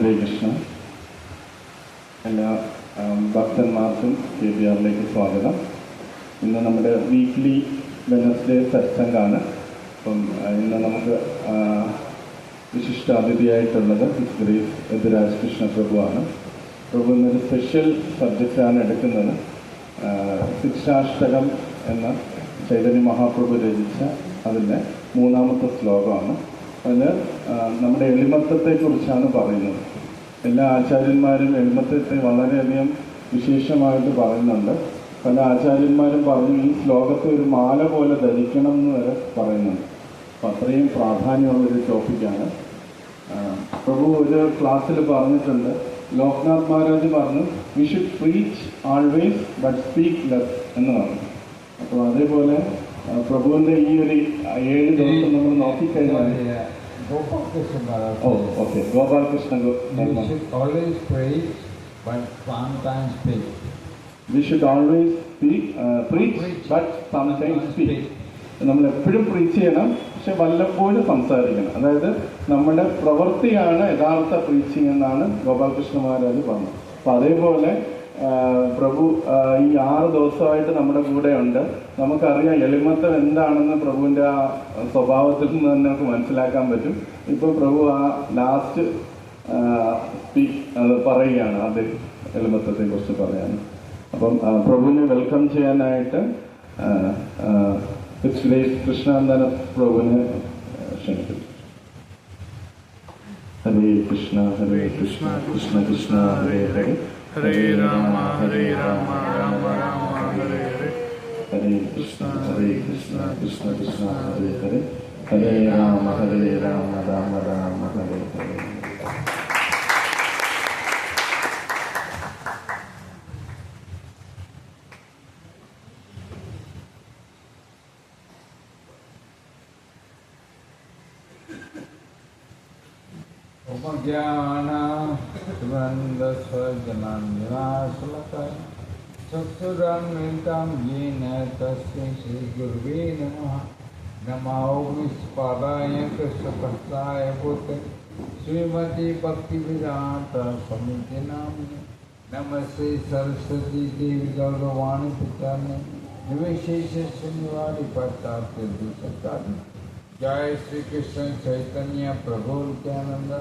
ഹരേ കൃഷ്ണ. എല്ലാ ഭക്തന്മാർക്കും KBRലേക്ക് സ്വാഗതം. ഇന്ന് നമ്മുടെ വീക്ക്ലി വെനസ്ഡേ സത്സംഗാണ്. അപ്പം ഇന്ന് നമുക്ക് വിശിഷ്ട അതിഥിയായിട്ടുള്ളത് ഹിസ് ഗ്രേസ് യദുരാജ് കൃഷ്ണ പ്രഭു ആണ്. പ്രഭു ഇന്നൊരു സ്പെഷ്യൽ സബ്ജക്റ്റാണ് എടുക്കുന്നത്. ശിക്ഷാഷ്ടകം എന്ന ചൈതന്യ മഹാപ്രഭു രചിച്ച അതിൻ്റെ 3-ാമത്തെ ശ്ലോകമാണ്. അതിൽ നമ്മുടെ എളിമത്തത്തെക്കുറിച്ചാണ് പറയുന്നത്. എല്ലാ ആചാര്യന്മാരും എളിമത്തത്തെ വളരെയധികം വിശേഷമായിട്ട് പറയുന്നുണ്ട്. പല ആചാര്യന്മാരും പറഞ്ഞു ഈ ശ്ലോകത്തെ ഒരു മാല പോലെ ധരിക്കണം എന്ന് വരെ പറയുന്നുണ്ട്. അപ്പം അത്രയും പ്രാധാന്യമുള്ളൊരു ടോപ്പിക്കാണ്. പ്രഭു ഒരു ക്ലാസ്സിൽ പറഞ്ഞിട്ടുണ്ട്, ലോക്നാഥ് മഹാരാജ് പറഞ്ഞു we should preach always but speak less എന്ന് പറഞ്ഞു. അപ്പോൾ അതേപോലെ പ്രഭുവിൻ്റെ ഈ ഒരു 7 ദിവസം നമ്മൾ നോക്കിക്കഴിഞ്ഞാൽ okay Gopalakrishna we should always preach but sometimes speak. നമ്മൾ എപ്പോഴും പ്രീച്ച് ചെയ്യണം, പക്ഷെ വല്ലപ്പോഴും സംസാരിക്കണം. അതായത് നമ്മുടെ പ്രവൃത്തിയാണ് യഥാർത്ഥ പ്രീച്ചിങ് എന്നാണ് ഗോപാലകൃഷ്ണ മഹാരാജ് പറഞ്ഞത്. അപ്പം അതേപോലെ പ്രഭു ഈ 6 ദിവസമായിട്ട് നമ്മുടെ കൂടെ ഉണ്ട്. നമുക്കറിയാം എളിമത്തം എന്താണെന്ന് പ്രഭുവിൻ്റെ ആ സ്വഭാവത്തിൽ നിന്ന് തന്നെ നമുക്ക് മനസ്സിലാക്കാൻ പറ്റും. ഇപ്പോൾ പ്രഭു ആ ലാസ്റ്റ് അത് പറയുകയാണ്, അത് എളിമത്തത്തെ കുറിച്ച് പറയാൻ. അപ്പം പ്രഭുവിനെ വെൽക്കം ചെയ്യാനായിട്ട് കൃഷ്ണ എന്ന പ്രഭുവിനെ ക്ഷണിക്കുന്നു. ഹരേ കൃഷ്ണ ഹരേ കൃഷ്ണ കൃഷ്ണ കൃഷ്ണ ഹരേ ഹരേ ഹരേ രാമ രാമ രാമ ഹരേ ഹരേ ഹരേ കൃഷ്ണ കൃഷ്ണ കൃഷ്ണ ഹരേ ഹരേ ഹരേ രാമ രാമ രാമ ഹരേ ഹരേ. चक्षुरन्वितं येन तस्मै श्रीगुरुवे नमः. नमो विस्पदाय कृष्णभक्ताय पुत्र श्रीमती भक्तिवेदान्त स्वामी नामिने. नमस्ते सरस्वती देवी गौरवाणी प्रचारणे निर्विशेष शून्यवादी पश्चात्य दुष्टादि. जय श्री कृष्ण चैतन्य प्रभु नित्यानंद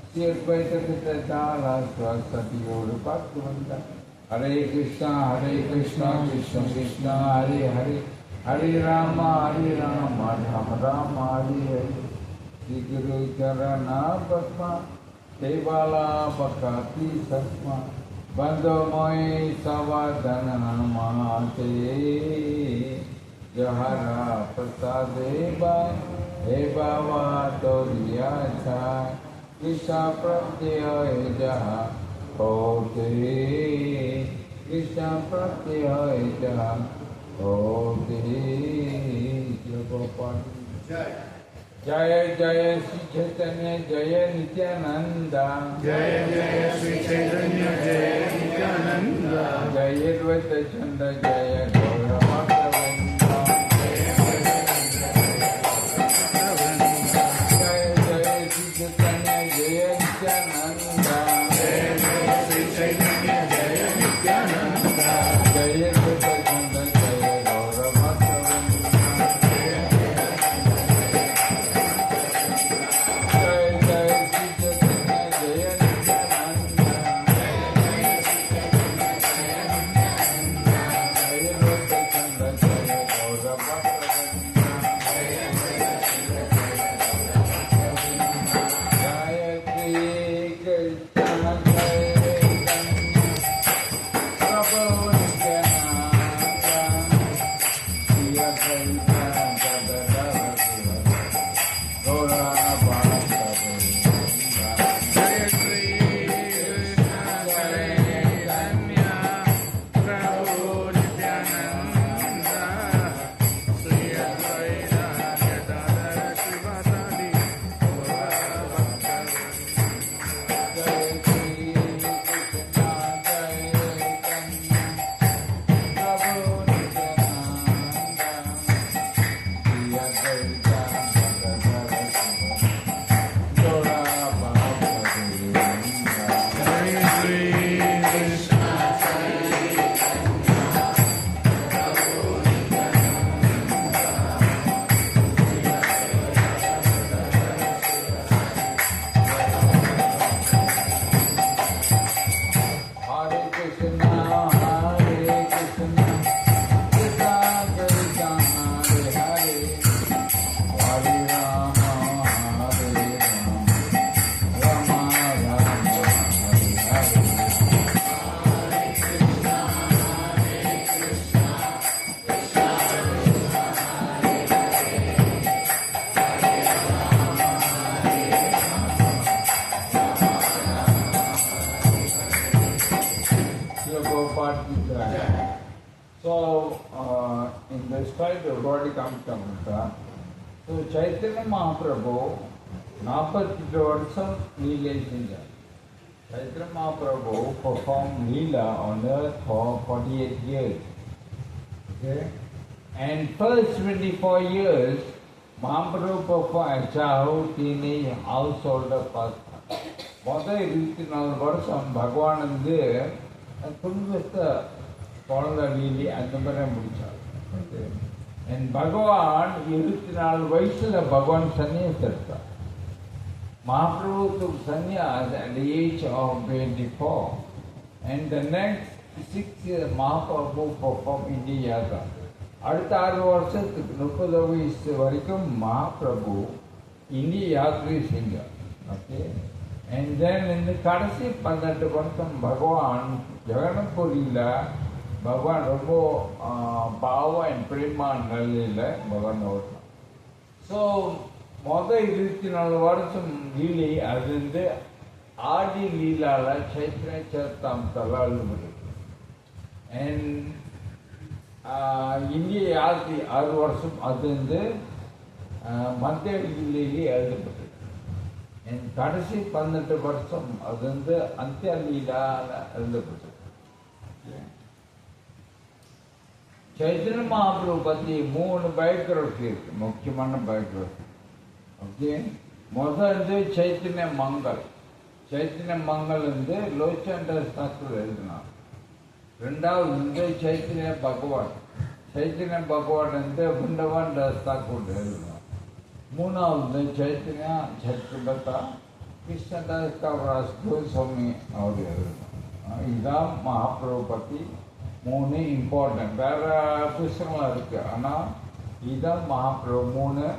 श्री अद्वैत गदाधर सरस्वती गौर भक्तवृंद. हरे कृष्णा कृष्ण कृष्ण हरे हरे हरे राम राम राम हरे हरे. श्री गुरु चरण पद्मा देवाला बकाती सस्मा बंदो मोय सवादन नमाते. जहरा प्रसादे हे बाबा तो दिया था कृष्ण प्रत्यय जहा होते. कृष्ण प्रत्यय जहा होते. जय जय श्री चैतन्य जय नित्यानंद. जय जय श्री चैतन्य जय नित्यानंद. जय द्वैत चंद जय गौर In the state of Yadurāj, so Chaitanya Mahaprabhu, 48 வருஷம் லீலை செஞ்சார். Chaitanya Mahaprabhu performed Leela on earth for 48 years. Okay? And first 24 years, Mahaprabhu performed childhood, teenage, householder pastime. முதல் 24 வருஷம் பகவான் வந்து குடும்பத்தை குழந்தை லீலி அந்த மாதிரி முடிச்சார். And பகவான் 24 வயசுல பகவான் சன்னியாசி எடுத்தார். Mahaprabhu took sannyas at the age of 24. And the next 6 years Mahaprabhu performed India Yatra. அடுத்த 6 வருஷத்துக்கு 30 வயசு வரைக்கும் மகாபிரபு இந்திய யாத்திரை செஞ்சார். ஓகே. And then இந்த கடைசி 18 வருஷம் பகவான் ஜெகன்னபுரியில் பகவான் ரொம்ப பாவம் அண்ட் பிரேமா நிலையில் பகவான் ஓட்டினார். ஸோ முதல் 24 வருஷம் லீலை அது வந்து ஆடி லீலால சைத்திர சேத்தாம்தெல்லாம் எழுதுபடுது. அண்ட் இந்திய யாத்திரை 6 வருஷம் அது வந்து மத்திய லீலையிலே எழுதப்பட்டது. என் கடைசி 18 வருஷம் அது வந்து அந்திய லீலால எழுதப்பட்டது. சைத்தன்ய மகாபிரபு பற்றி 3 பயோகிராஃபி இருக்கு, முக்கியமான பயோகிராஃபி. ஓகே. முதல் வந்து சைத்தன்ய மங்கள். சைத்தன்ய மங்கள் வந்து லோச்சண்டர் தாக்கூர் எழுதினார். ரெண்டாவது வந்து சைத்தன்ய பகவான். சைத்தன்ய பகவான் வந்து விண்டவான் தாஸ் தாக்கூர் எழுதினார். மூணாவது சைத்தன்ய சத்ரபதா கிருஷ்ணதாஸ் கவராஜ் கோஸ்வாமி அவர் எழுதினார். இதுதான் மகாபிரபு பற்றி 3 இம்பார்ட்டன்ட். வேறு புஸ்தகங்களாக இருக்குது, ஆனால் இதுதான் மகாபிரபு 3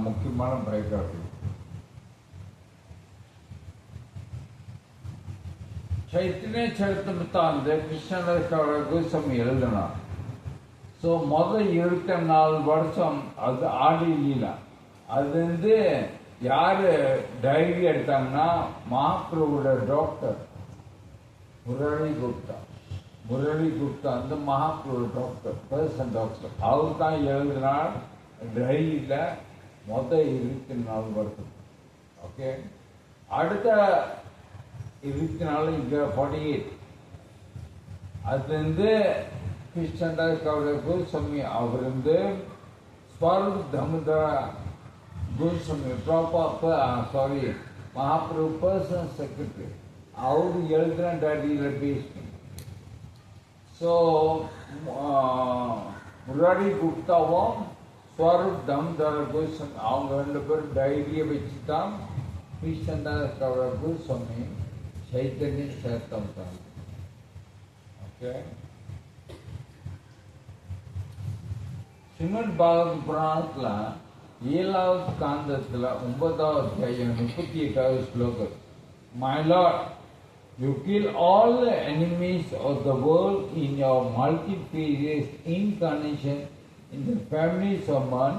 முக்கியமான பயோகிராஃபி. சைத்தன்ய சரித்திரத்தை அந்த கிருஷ்ணதாஸ் கவராஜ் கோஸ்வாமி எழுதினார். ஸோ முதல் 24 வருஷம் அது ஆடி லீலா. அது வந்து யார் டைரி எடுத்தாங்கன்னா மகாபிரபுவோட டாக்டர் முரளி குப்தா. முரளி குப்தா அந்த மகாபிரபு டாக்டர், பர்சன் டாக்டர். அவர் தான் எழுதினார் டைரியில் முதல் 24 வருஷம். ஓகே. அடுத்த 24 இங்கே 48 அது வந்து கிருஷ்ணதாஸ் கவராஜ் கோஸ்வாமி அவர் வந்து Swarup Damodar Goswami sorry Mahaprabhu personal secretary அவர் எழுதின டைரியில் பேசி. ஸோ முராரி குப்தாவும் ஸ்வரூப் தாமோதர கோஸ்வாமி அவங்க 2 பேரும் டைரியை வச்சு தான் கிருஷ்ணதாஸ் கவராஜ் கோஸ்வாமி சைத்தன்ய சரித்திரம். ஓகே. ஸ்ரீமத் பாகவத புராணத்தில் 7வது காண்டத்தில் 9வது அத்தியாயம் 38வது ஸ்லோகம். My Lord, you kill all the enemies of the world in your multifarious incarnation in the families of man,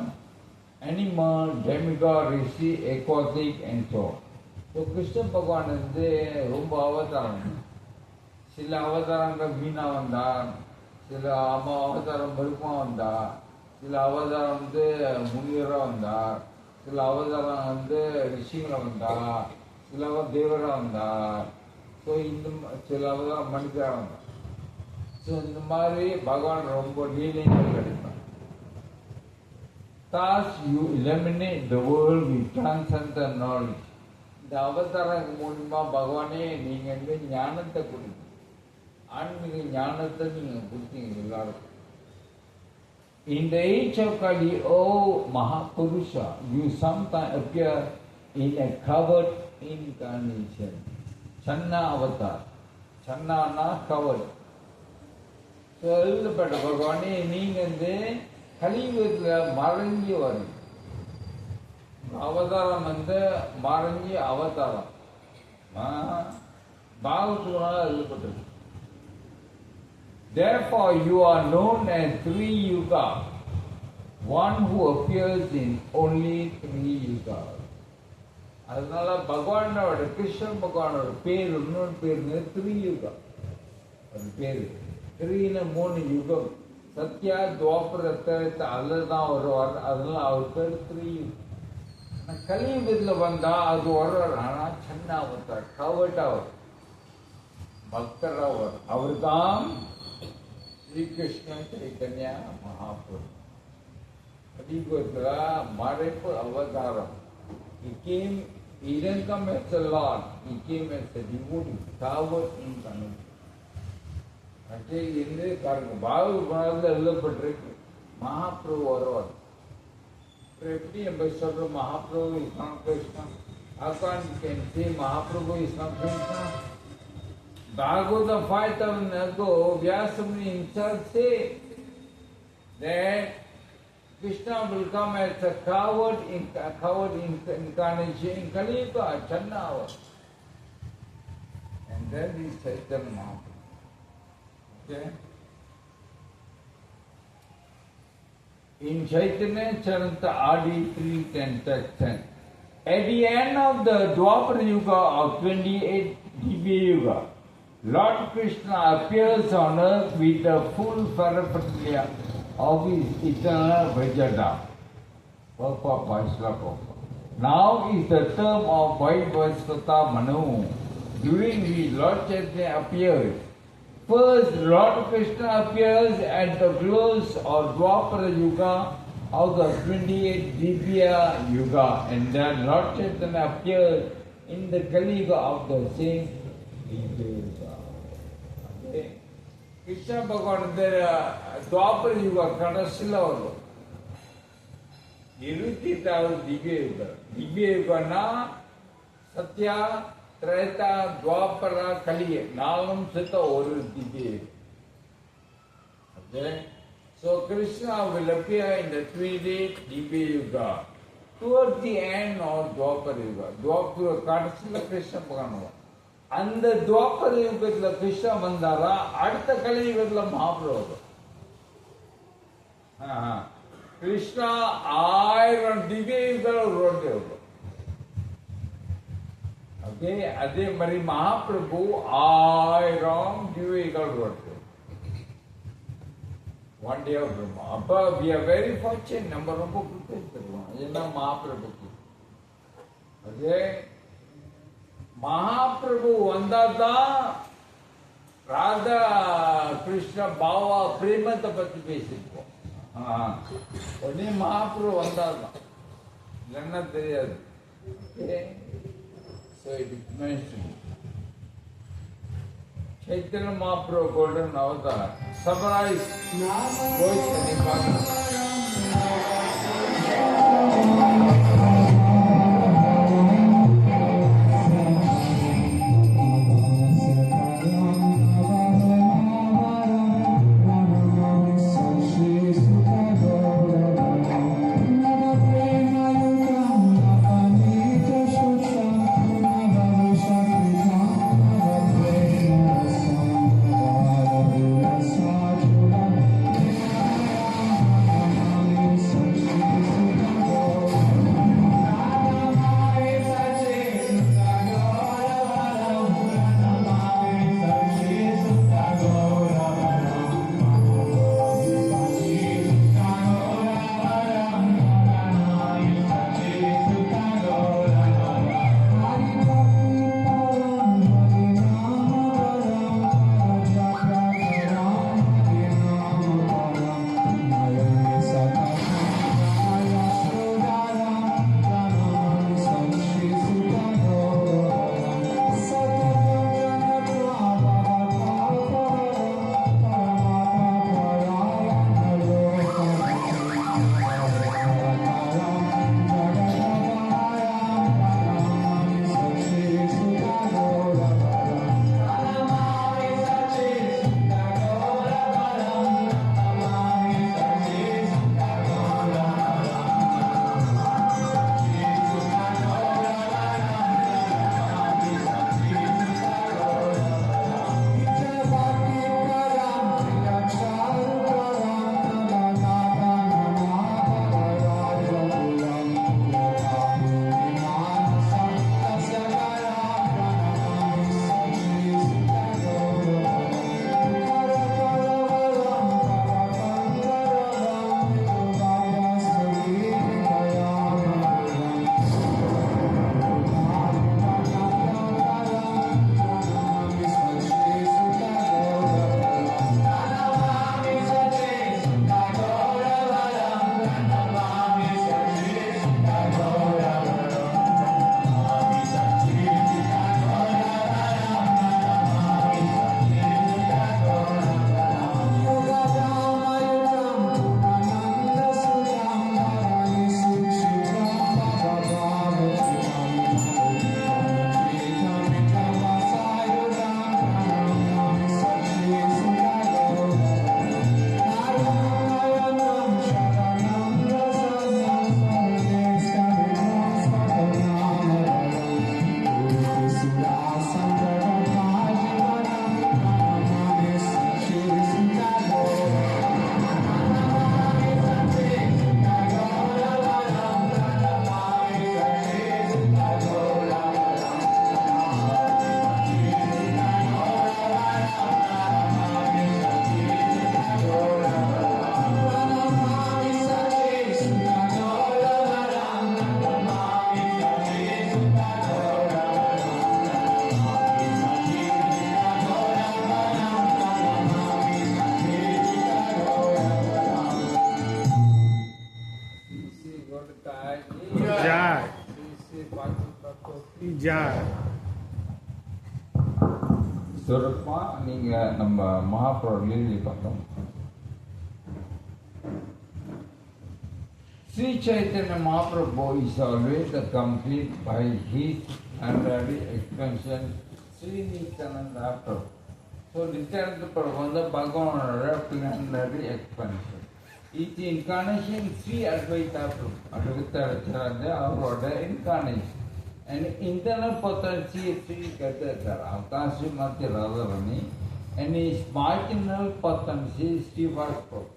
animal, demigod, rishi, aquatic and so on. So Krishna பகவான் வந்து ரொம்ப அவதாரம். சில அவதாரங்கள் மீனாக வந்தார், சில அவதாரம் பெருமாக வந்தார், சில அவதாரம் வந்து முனிவராக வந்தார், சில அவதாரம் வந்து ரிஷிகளாக வந்தார், சில தேவராக வந்தார். ஸோ இந்த சில அவதாரம் மனிதராக வந்தார். ஸோ இந்த மாதிரி பகவான் ரொம்ப லீலைகள் கிடைப்பார். Thus you eliminate the world with transcendental knowledge. இந்த அவதாரம் மூலமா பகவானே நீங்கள் வந்து ஞானத்தை கொடுங்க, ஆன்மீக ஞானத்தை நீங்கள் கொடுத்தீங்க எல்லாருக்கும். In the age of Kali, O Mahapurusha, you sometimes appear in a covered incarnation. Channa avatar. Channana covered. So எழுதப்பட்ட பகவானே நீங்க வந்து கலியுகத்துல மறைஞ்சி வரும். அவதாரம் வந்து மறைஞ்சி அவதாரம். பாகவத்துல எழுதப்பட்டது. Therefore you are known as three yuga, one who appears in only three yugas. அதனால பகவானோட கிருஷ்ணன் பகவானோட பேர் இன்னொரு பேருங்க த்ரீயுகா. அது பேரு த்ரீன்னு 3 யுகம். சத்யா துவாபரத்தை அதுதான் வருவார். அதனால அவர் பேர் த்ரீயுகம். கலியுகத்தில் வந்தா அது வருவார். ஆனால் சின்ன அவதார் கவர்ட் அவர் பக்தரா வரும். அவர் தான் ஸ்ரீகிருஷ்ண சைத்தன்யா மகாபிரபு. கலியுகத்தில் மறைப்பு அவதாரம். He didn't come as a Lord, he came as a devotee, covered in connection. Actually, in the Bhagavad எழுதப்பட்டிருக்கு மகாபிரபு வருவார். எப்படி நம்ம சொல்றோம் Mahaprabhu is not Krishna? How can you can say Mahaprabhu is not Krishna? Bhagavad 5000 ago, Vyasamuni himself said that Krishna will come as a covered incarnation in Kali Yuga, Channavar. And then he said them now. Okay? In Chaitanya Charanta Adi 3:10. At the end of the Dwapara Yuga of 28 Divya Yuga, Lord Krishna appears on earth with the full paraphernalia of his eternal Vajradham. Now is the term of Vaivasvata Manu, during which Lord Chaitanya appears. First, Lord Krishna appears at the close of Dwapara Yuga of the 28 Divya Yuga, and then Lord Chaitanya appears in the Kali Yuga of the same Divya Yuga. Okay? Krishna Bhagavan Dwapara Yuga கடைசியில் வரும். 28வது திவ்ய யுகம். திவ்ய யுகம்னா சத்யா திரேதா துவாபரா கலிய நாலும் சேர்த்த ஒரு திவ்ய யுகம். Okay? So Krishna will appear in the 3-day Divya Yuga towards the end of Dwapara Yuga. Dwapara கடைசியில் கிருஷ்ண பகவான். அந்த துவாபர யுகத்துல கிருஷ்ணா வந்தாரா அடுத்த கலியுகத்துல மகாபிரபு. கிருஷ்ணா 1000 திவ்ய யுகம் ஒரு யுகம். ஓகே, அதே மாதிரி மகாபிரபு 1000 திவ்ய யுகம் ஒரு ஒன் டே ஆஃப் பிரம்மா. அப்ப we are very fortunate. நம்ம ரொம்ப கொடுத்துருக்கோம் ஏன்னா மகாபிரபுக்கு. ஓகே, மகாபிரபு வந்தாதான் ராதா கிருஷ்ண பாவா பிரேமத்தை பத்தி பேசிருக்கோம். உடனே மகாபிரபு வந்தாதான், இல்லைன்னா தெரியாது. Chaitanya Mahaprabhu golden Avatar summarise Shikṣāṭakaṁ Jai. சுருக்கமா நீங்க நம்ம மகாபிரபு எழுதி பார்த்தோம். Sri Chaitanya Mahaprabhu is always accompanied by his honorary expansion Sri Nityananda Prabhu. So Nityananda Prabhu was the Bhagavan expansion. Each incarnation Sri Advaita Prabhu. Advaita Acharya our incarnation. And internal potency is Sri Gadadhara, Avkashi Madhya Radharani, and his marginal potency is Srivas Prabhu.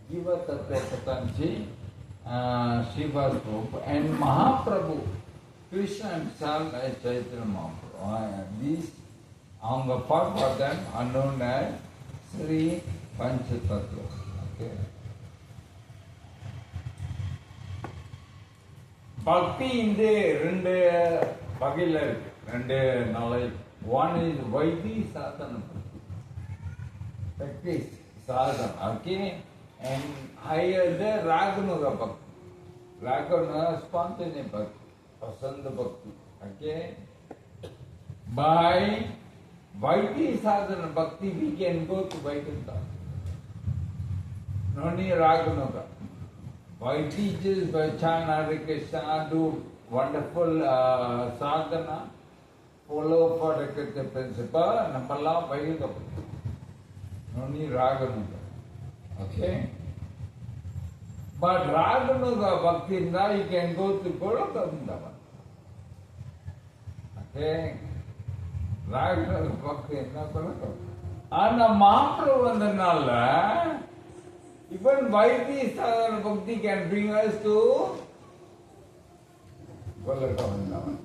Jiva Tattva potency Srivas Prabhu, and Mahaprabhu, Kṛṣṇa himself as Chaitanya Mahaprabhu. These on the part of them are known as Sri Panchatattva. Okay. Bhakti in the ரெண்டு வகையில் இருக்கு, ரெண்டு knowledge. One is Vaidhi Sadhana Bhakti. Practice sadhana, okay? And higher the Raganuga Bhakti. Raganuga spontaneous Bhakti, Pasanda Bhakti, okay? By Vaidhi Sadhana Bhakti we can go to Vaikuntha. No need Raganuga. By teachers, by Chana, Kṛṣṇa, do wonderful sadhana, follow for the principle, Namala, Vaikuntha. No need Raganuga. Okay? But Raganuga Bhakti, now you can go to Goloka Vrindavan. Okay? Raganuga Bhakti, now Goloka. And the Mahaprabhu vandanaala, even Vaidhi Sadhana Bhakti can bring us to Goloka Vrindavan.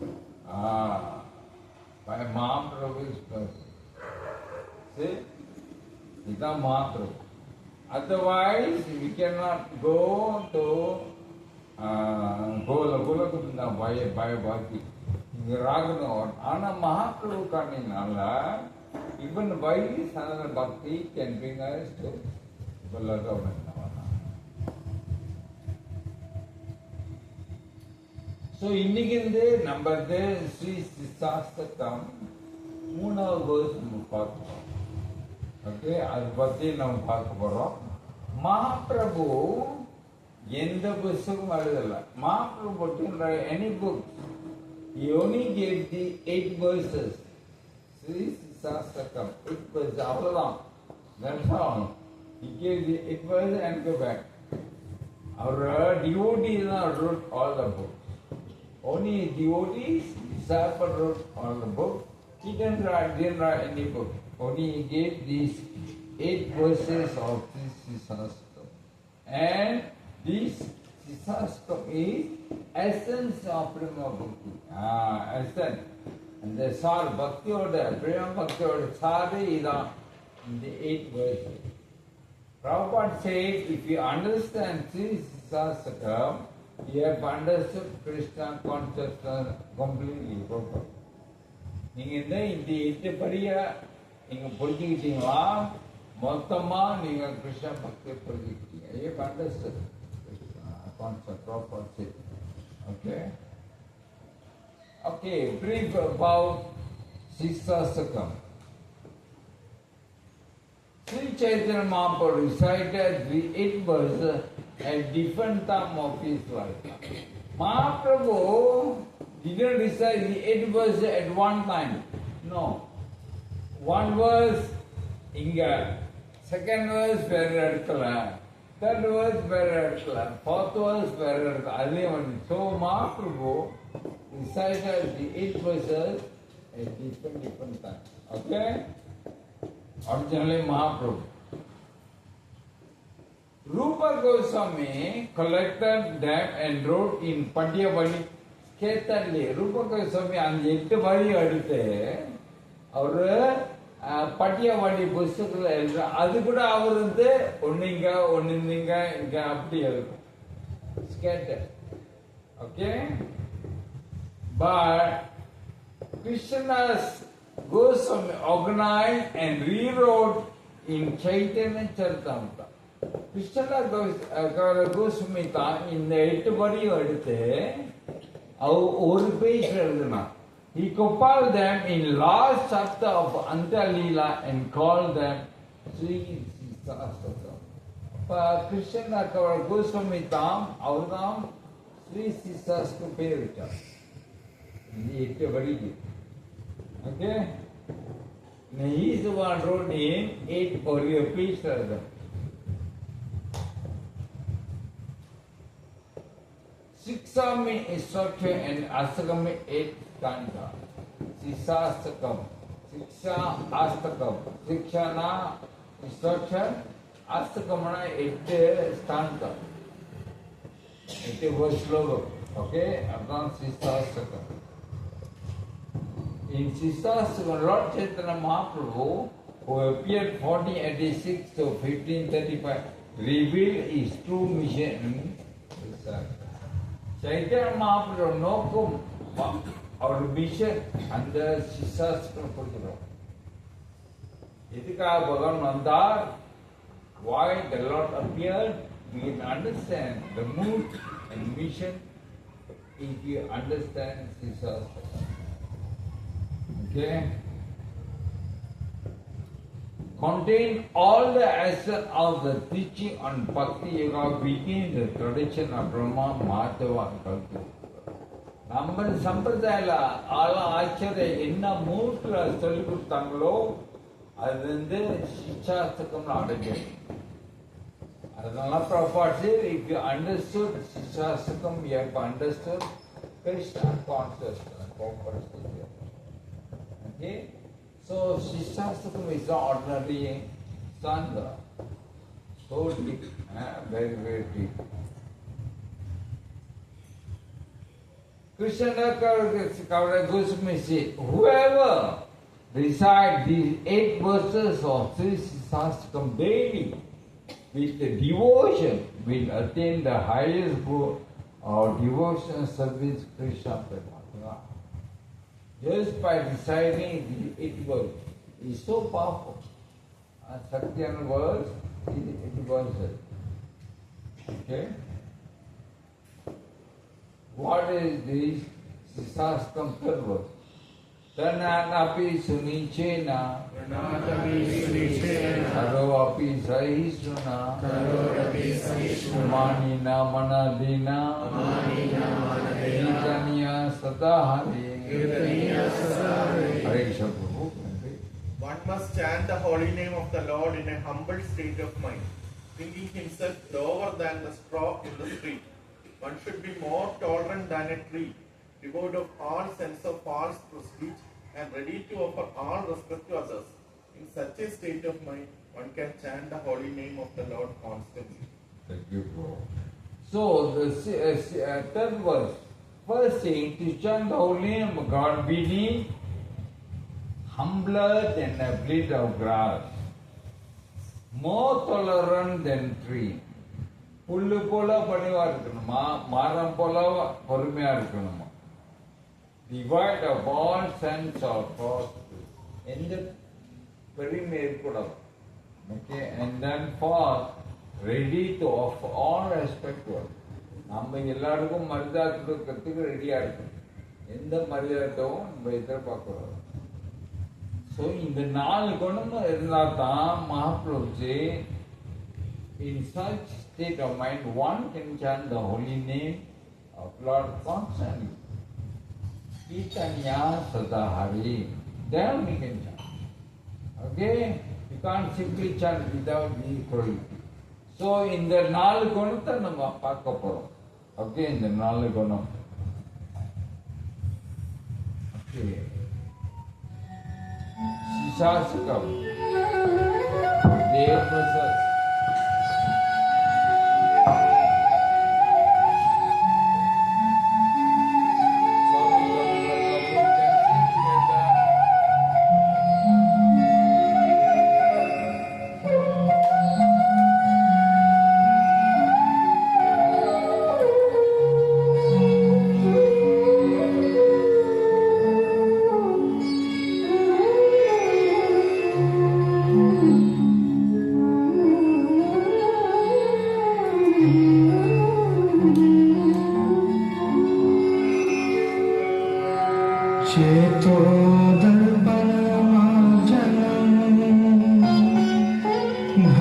By Mahaprabhu's person. See? It's a Mahaprabhu. Otherwise, we cannot go to Goloka Vrindavan by Bhakti. Raganuga. Ana Mahaprabhu Karninala, even Vaidhi Sadhana Bhakti can bring us to Goloka Vrindavan. So, இன்னைக்கு நம்ம ஸ்ரீ சிக்ஷாஷ்டகம் 3வது verse நம்ம பார்க்கிறோம். Okay, அதை பற்றி நம்ம பார்க்க போகிறோம். மகாபிரபு எந்த புஸ்தகம் எழுதல. மகாபிரபு பற்றி any book. He only gave the 8 verses. Sri Śikṣāṭakaṁ, 8 verses, அவ்வளோதான். That's all. He gave the 8 verses and go back. Our devotees wrote all the books. Only devotees, disciples wrote all the books. He didn't write any book. Only he gave these 8 verses of this Śikṣāṭakaṁ. And this Śikṣāṭakaṁ is essence of Prema Bhakti. Essence. And the Sar Bhakti order, Prema Bhakti order, Sari is in the 8 verses. Prabhupada said, if you understand this Śikṣāṭakaṁ, you have understood Kṛṣṇa consciousness completely. நீங்க இந்த 8 படியை நீங்க புரிஞ்சுக்கிட்டீங்களா, மொத்தமா நீங்க கிருஷ்ண பக்தியை புரிஞ்சுக்கிட்டீங்க. You have understood concept, proper thing. Okay? Okay, brief about Śikṣāṭakaṁ. Sri Chaitanya Mahaprabhu recited the 8 verses at different time of his life. Mahaprabhu didn't recite the 8 verses at one time. No. One verse, inga. Second verse, வேற இடத்துல. Third verse, வேற இடத்துல. Fourth verse, வேற இடத்துல. அதே வந்து. So Mahaprabhu recited the 8 verses at different times. Okay? Originally Mahaprabhu. Rupa Goswami collected them and wrote in Padyavali Ketanli. Rupa Goswami அந்த 8 வரி எடுத்து அவரு பட்டியவாடி புஸ்தகத்தில் எழுத, அது கூட அவர் வந்து ஒன்னுங்க இங்க அப்படி எழுதும். Scattered. Okay? But Kṛṣṇa's Goswami organized and rewrote in Chaitanya Charitamrita. Kṛṣṇa Goswami தான் இந்த 8 வரியும் எடுத்து அவர் ஒரு பேஜ் எழுதினார். He compiled them in last chapter of Antalila and called them Sri Śikṣāṭakaṁ. Kṛṣṇa Goswami Tam, Avadam, Sri Śikṣāṭakaṁ Peritam. It's very good. Okay? Now he is the one wrote in 8 earlier pages. Shiksha means instruction and Astakam means 8 stanza. Śikṣāṭakaṁ. Śikṣāṭakaṁ. Shikṣana, instruction. Astakamana 8 stanza. 8 verse slogan. Okay? Upon Śikṣāṭakaṁ. In Śikṣāṭakaṁ, Lord Chaitanya Mahaprabhu, who appeared 1486 to 1535, revealed his true mission. Chaitanya Mahaprabhu Nokum, our mission under Śikṣāṭakaṁ Purjava. Itika Bhagavan Mandar, why the Lord appeared, we can understand the mood and mission if you understand Śikṣāṭakaṁ. Okay? Contain all the essence of the teaching on Bhakti Yoga within the tradition of Brahma, Madhava and Kalki. நம்ம சம்பிரதாயில ஆச்சாரிய என்ன மூர்த்தில சொல்லி கொடுத்தாங்களோ அது Śikṣāṭakaṁ அடங்கும். அதனால Prabhupada said, if you understood Śikṣāṭakaṁ, you have understood Kṛṣṇa consciousness. Okay? So Śikṣāṭakaṁ is not ordinary stanza. So deep, very, very deep. Kṛṣṇa Goswami said, whoever recite these 8 verses of Sri Śikṣāṭakaṁ daily with the devotion will attain the highest good of devotion service Kṛṣṇa Paramatma. Just by reciting the 8 words is so powerful. Sakyan words is 8 verses. Okay? What is this? Śikṣāṭakaṁ third verse. Tanānapi sunichena, Sarovapi sahisnuna, Manina manadina, Kirtaniya sadahari. Hare Prabhu. One must chant the holy name of the Lord in a humble state of mind, thinking himself lower than the straw in the street. One should be more tolerant than a tree, devoid of all sense of false prestige, and ready to offer all respect to others. In such a state of mind, one can chant the holy name of the Lord constantly. Thank you, Prabhu. So, the third verse. First thing, to chant the holy name of God, we need humbler than a blade of grass, more tolerant than tree. புல்லு போல பணிவா இருக்கணுமா, மரம் போல பொறுமையா இருக்கணுமா. Divide of all sense of thought. எந்த பெருமை இருக்கக்கூடாது. Okay, and then fourth, ready to offer all respect to us. நம்ம எல்லாருக்கும் மரியாதை கொடுக்கறதுக்கு ரெடியா இருக்கும். எந்த மரியாதையும் நம்ம எதிர்பார்க்கக்கூடாது. ஸோ இந்த 4 குணமும் இருந்தால் தான் Mahaprabhu in such state of mind one can chant the holy name of Lord constantly. Kirtaniya sadahari. Then we can chant. Okay? You can't simply chant without the Kṛṣṇa. So இந்த 4 குணத்தை நம்ம பார்க்க போறோம். Okay, இந்த 4 குணம். Okay. Śikṣāṭakaṁ. Dev Prasad.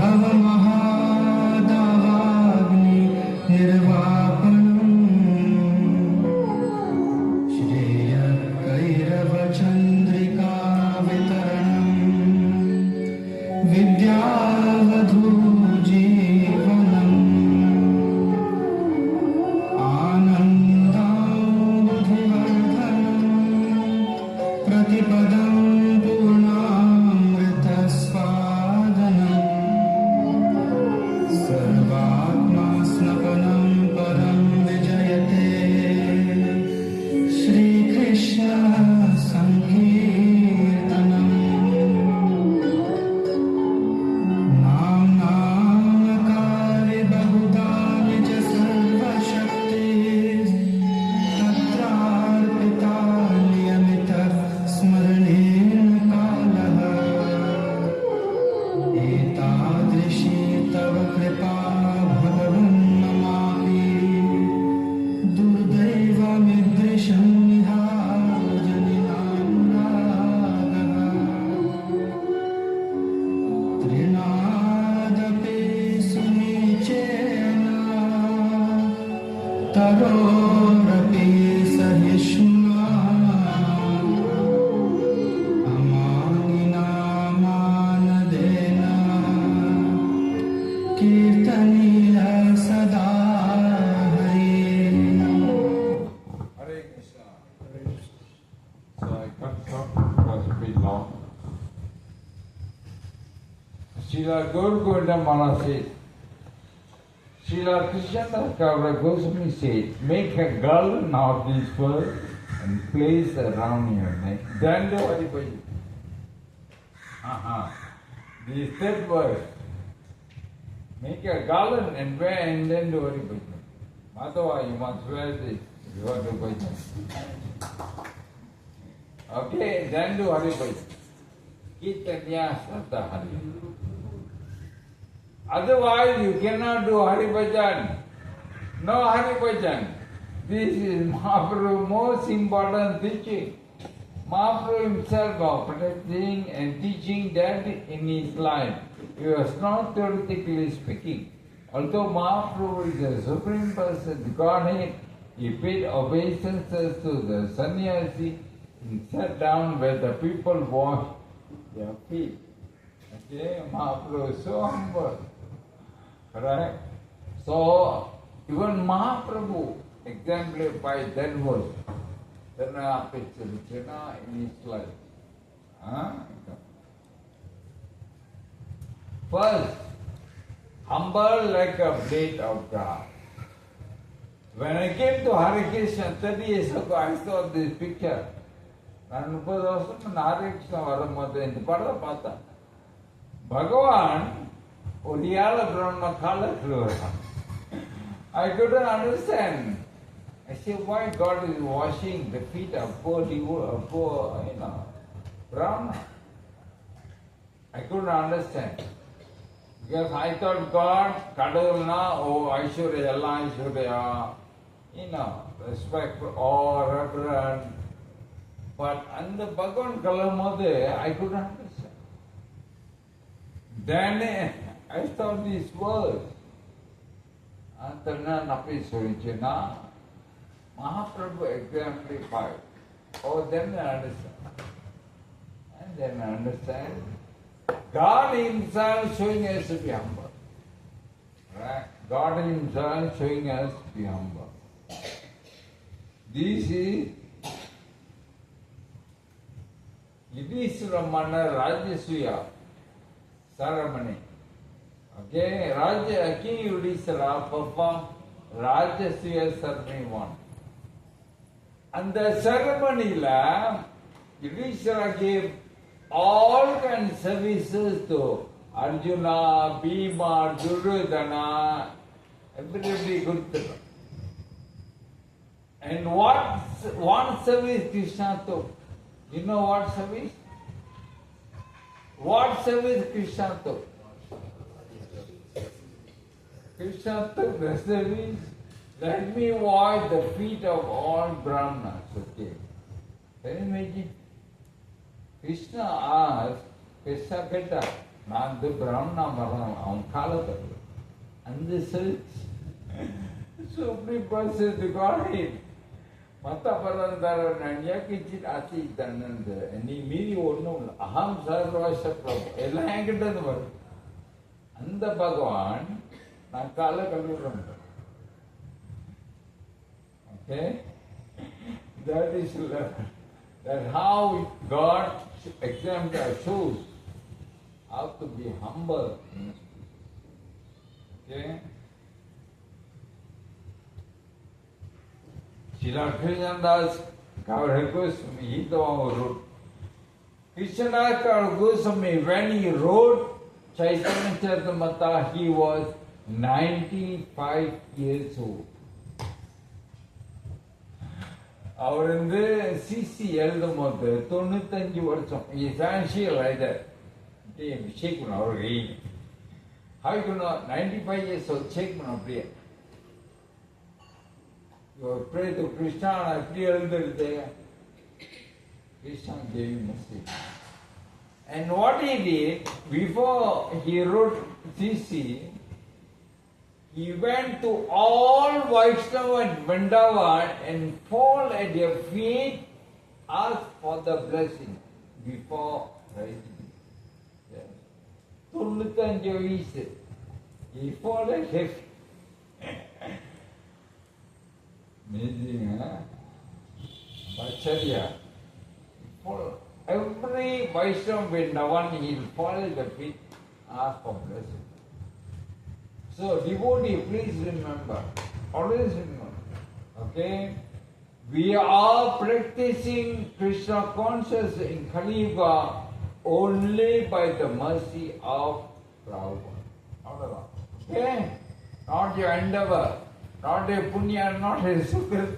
तव महादावाग्नि निर्वापणम् श्रेयकैरवचन्द्रिका वितरणम् विद्यावधू जीवनम् आनन्दाङ्गुधिवर्धनम् प्रतिपदं पूर्णामृतस्वादनम् सर्वात्मास्नपनं परं विजयते श्रीकृष्ण सङ्कीर्तनम् नाम्नाकारि बहुधा निज सर्वशक्तिः तत्रार्पिता नियमितः स्मरणेन कालः एतादृशी तव कृपा भगवन् ममापि दुर्दैवमीदृशं निहाजनिनानुरागः त्रिनादपि सुनिचेन तरोरपि सहिष्णुना अमानिनामानदेन कीर्तनीय सदा हरिः। Hare Krishna. So I cut short because it was long. Srila Gauragovinda Maharaj said, Srila Śikṣāṭakaṁ Goswami said, make a garland of this fur and place around your neck. Then do Hari Bhajan. The third verse. Make a garland and wear and then do Hari Bhajan. Madhava, you must wear this if you want to Bhajan. Okay, then do Hari Bhajan. Kirtanya Shraddha Hari. Otherwise, you cannot do Hari Bhajan. No Hari Bhajan. This is Mahaprabhu's most important teaching. Mahaprabhu himself was practicing and teaching that in his life. He was not theoretically speaking. Although Mahaprabhu is the Supreme Person, Godhead, he paid obeisances to the sannyasi and sat down where the people washed their feet. Okay, Mahaprabhu is so humble. Correct? So, even Mahaprabhu exemplified that verse. Dana Pichana in his life. First, humble like a blade of grass. When I came to Hare Krishna 30 years ago, I saw this picture. ನಾನು 30 ವರ್ಷ Hare Krishna வரும்போது இந்த படம் பார்த்தேன். பகவான் ஒளியால பிரம்ம காலத்தில் வரான். I couldn't understand. I said, why God is washing the feet of poor Brahma? I couldn't understand. Because I thought God, Kadavulna, oh, Aishwarya, Allah Aishwarya, respect for all, reverend. But under Bhagavan Kalamode, I couldn't understand. Then I thought this verse. Antarna Napi Surichana, Mahaprabhu exemplified. Oh, then I understand. And then I understand. God Himself showing us to be humble. Right? God Himself showing us to be humble. This is Yudhishthira Manna Rajasuya ceremony. Okay, King Yudhishthira performed Rajasuya ceremony one. And the ceremony Yudhishthira gave all kinds of services to Arjuna, Bhima, Duryodhana, everybody good to them. And what service Krishna took? You know what service? What service Krishna took? Krishna took the service, let me wash the feet of all Brahmanas. Okay. Can you imagine? Krishna asked, Kṛṣṇa, நான் வந்து பிரம்மணா மரணம் அவன் காலத்தில் அந்த cells இப்படி bus காலை மற்ற பதம் தர நான் ஏக்கிச்சு ஆட்சி தன்னது நீ மீறி ஒன்றும் இல்லை அகம் சர்வச பிரபு எல்லாம் என்கிட்ட இருந்து வரும் அந்த பகவான் நான் காலை கழுவுறேன். Okay, that is that how God example shows how to be humble. Okay. Srila Kṛṣṇadas KBR Goswami, he the one who wrote. Kṛṣṇa Goswami, when he wrote Chaitanya Charitamrita, he was 95 years old. அவர் வந்து CC எழுதும் போது 95 வருஷம். essential either ஷேக் பண்ண அவருக்கு ஹாய்க்கணும் 95 years old ஷேக் பண்ண அப்படியே pray to Kṛṣṇa எப்படி எழுதுறது Kṛṣṇa gave him message. And what he did before he wrote CC, he went to all Vaishnava and Vrindavan and fall at their feet, ask for the blessing before writing. Yes. 95 வயசு he fall at their feet. Amazing, huh? Acharya. Every Vaishnava Vrindavan he will fall at the feet, ask for blessing. So devotee, please remember, always remember, okay? We are practicing Krishna consciousness in Kali Yuga only by the mercy of Prabhu. Okay? Not your endeavor, not a punya, not a sukrit.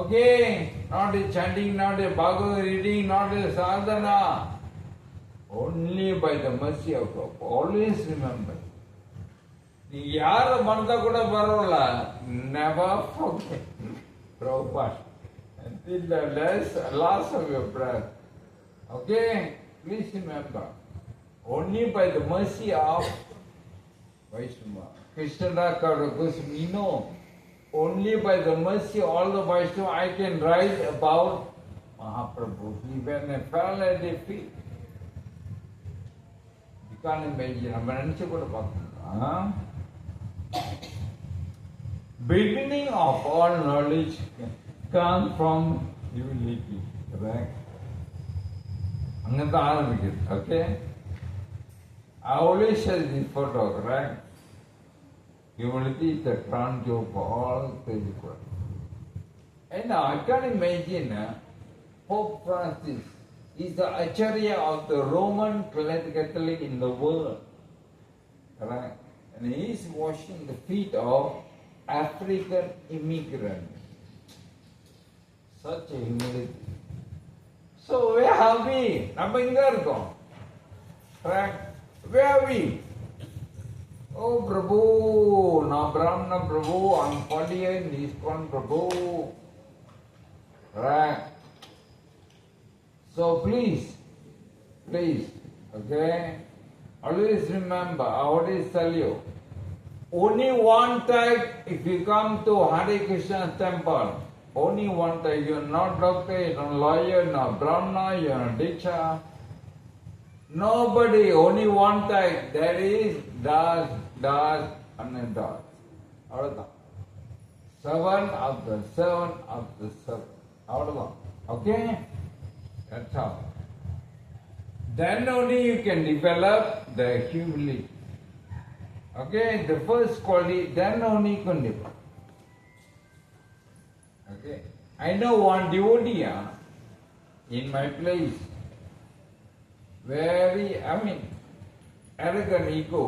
Okay? Not a chanting, not a Bhagavad reading, not a sadhana. Only by the mercy of Prabhu. Always remember. நீ யார மறந்தா கூட பரவாயில்ல, never forget Prabhupada until the last of your breath. Okay, please remember, only by the mercy of Vaishnava. Kṛṣṇa Goswami, you know, only by the mercy of all the Vaishnava I can write about Mahaprabhu. He when I fell at their feet. You can't imagine. நம்ம நினைச்சு கூட பார்க்கணும். Beginning of all knowledge comes from humility, correct? அங்கதான் ஆரம்பிக்குது. Okay? I always say this photo, correct? Humility is the crown jewel for all spiritual. And now I can imagine Pope Francis is the Acharya of the Roman Catholic in the world, correct? And he is washing the feet of African immigrants. Such a humility. So where are we? நம்ம இங்க இருக்கோம். Correct? Where are we? Oh Prabhu, na Brahmana Prabhu, I'm following ISKCON Prabhu. Correct? So please, okay? Always remember, I always tell you, only one type if you come to Hare Krishna temple, only one type. You're not doctor, you're not lawyer, you're not Brahmana, you're not Diksha. Nobody, only one type. There is Das, and Das. Seven of the seven. Okay? That's how. Then only you can develop the humility. Okay, the first quality, then only you can develop. Okay, I know one devotee in my place, very, arrogant ego.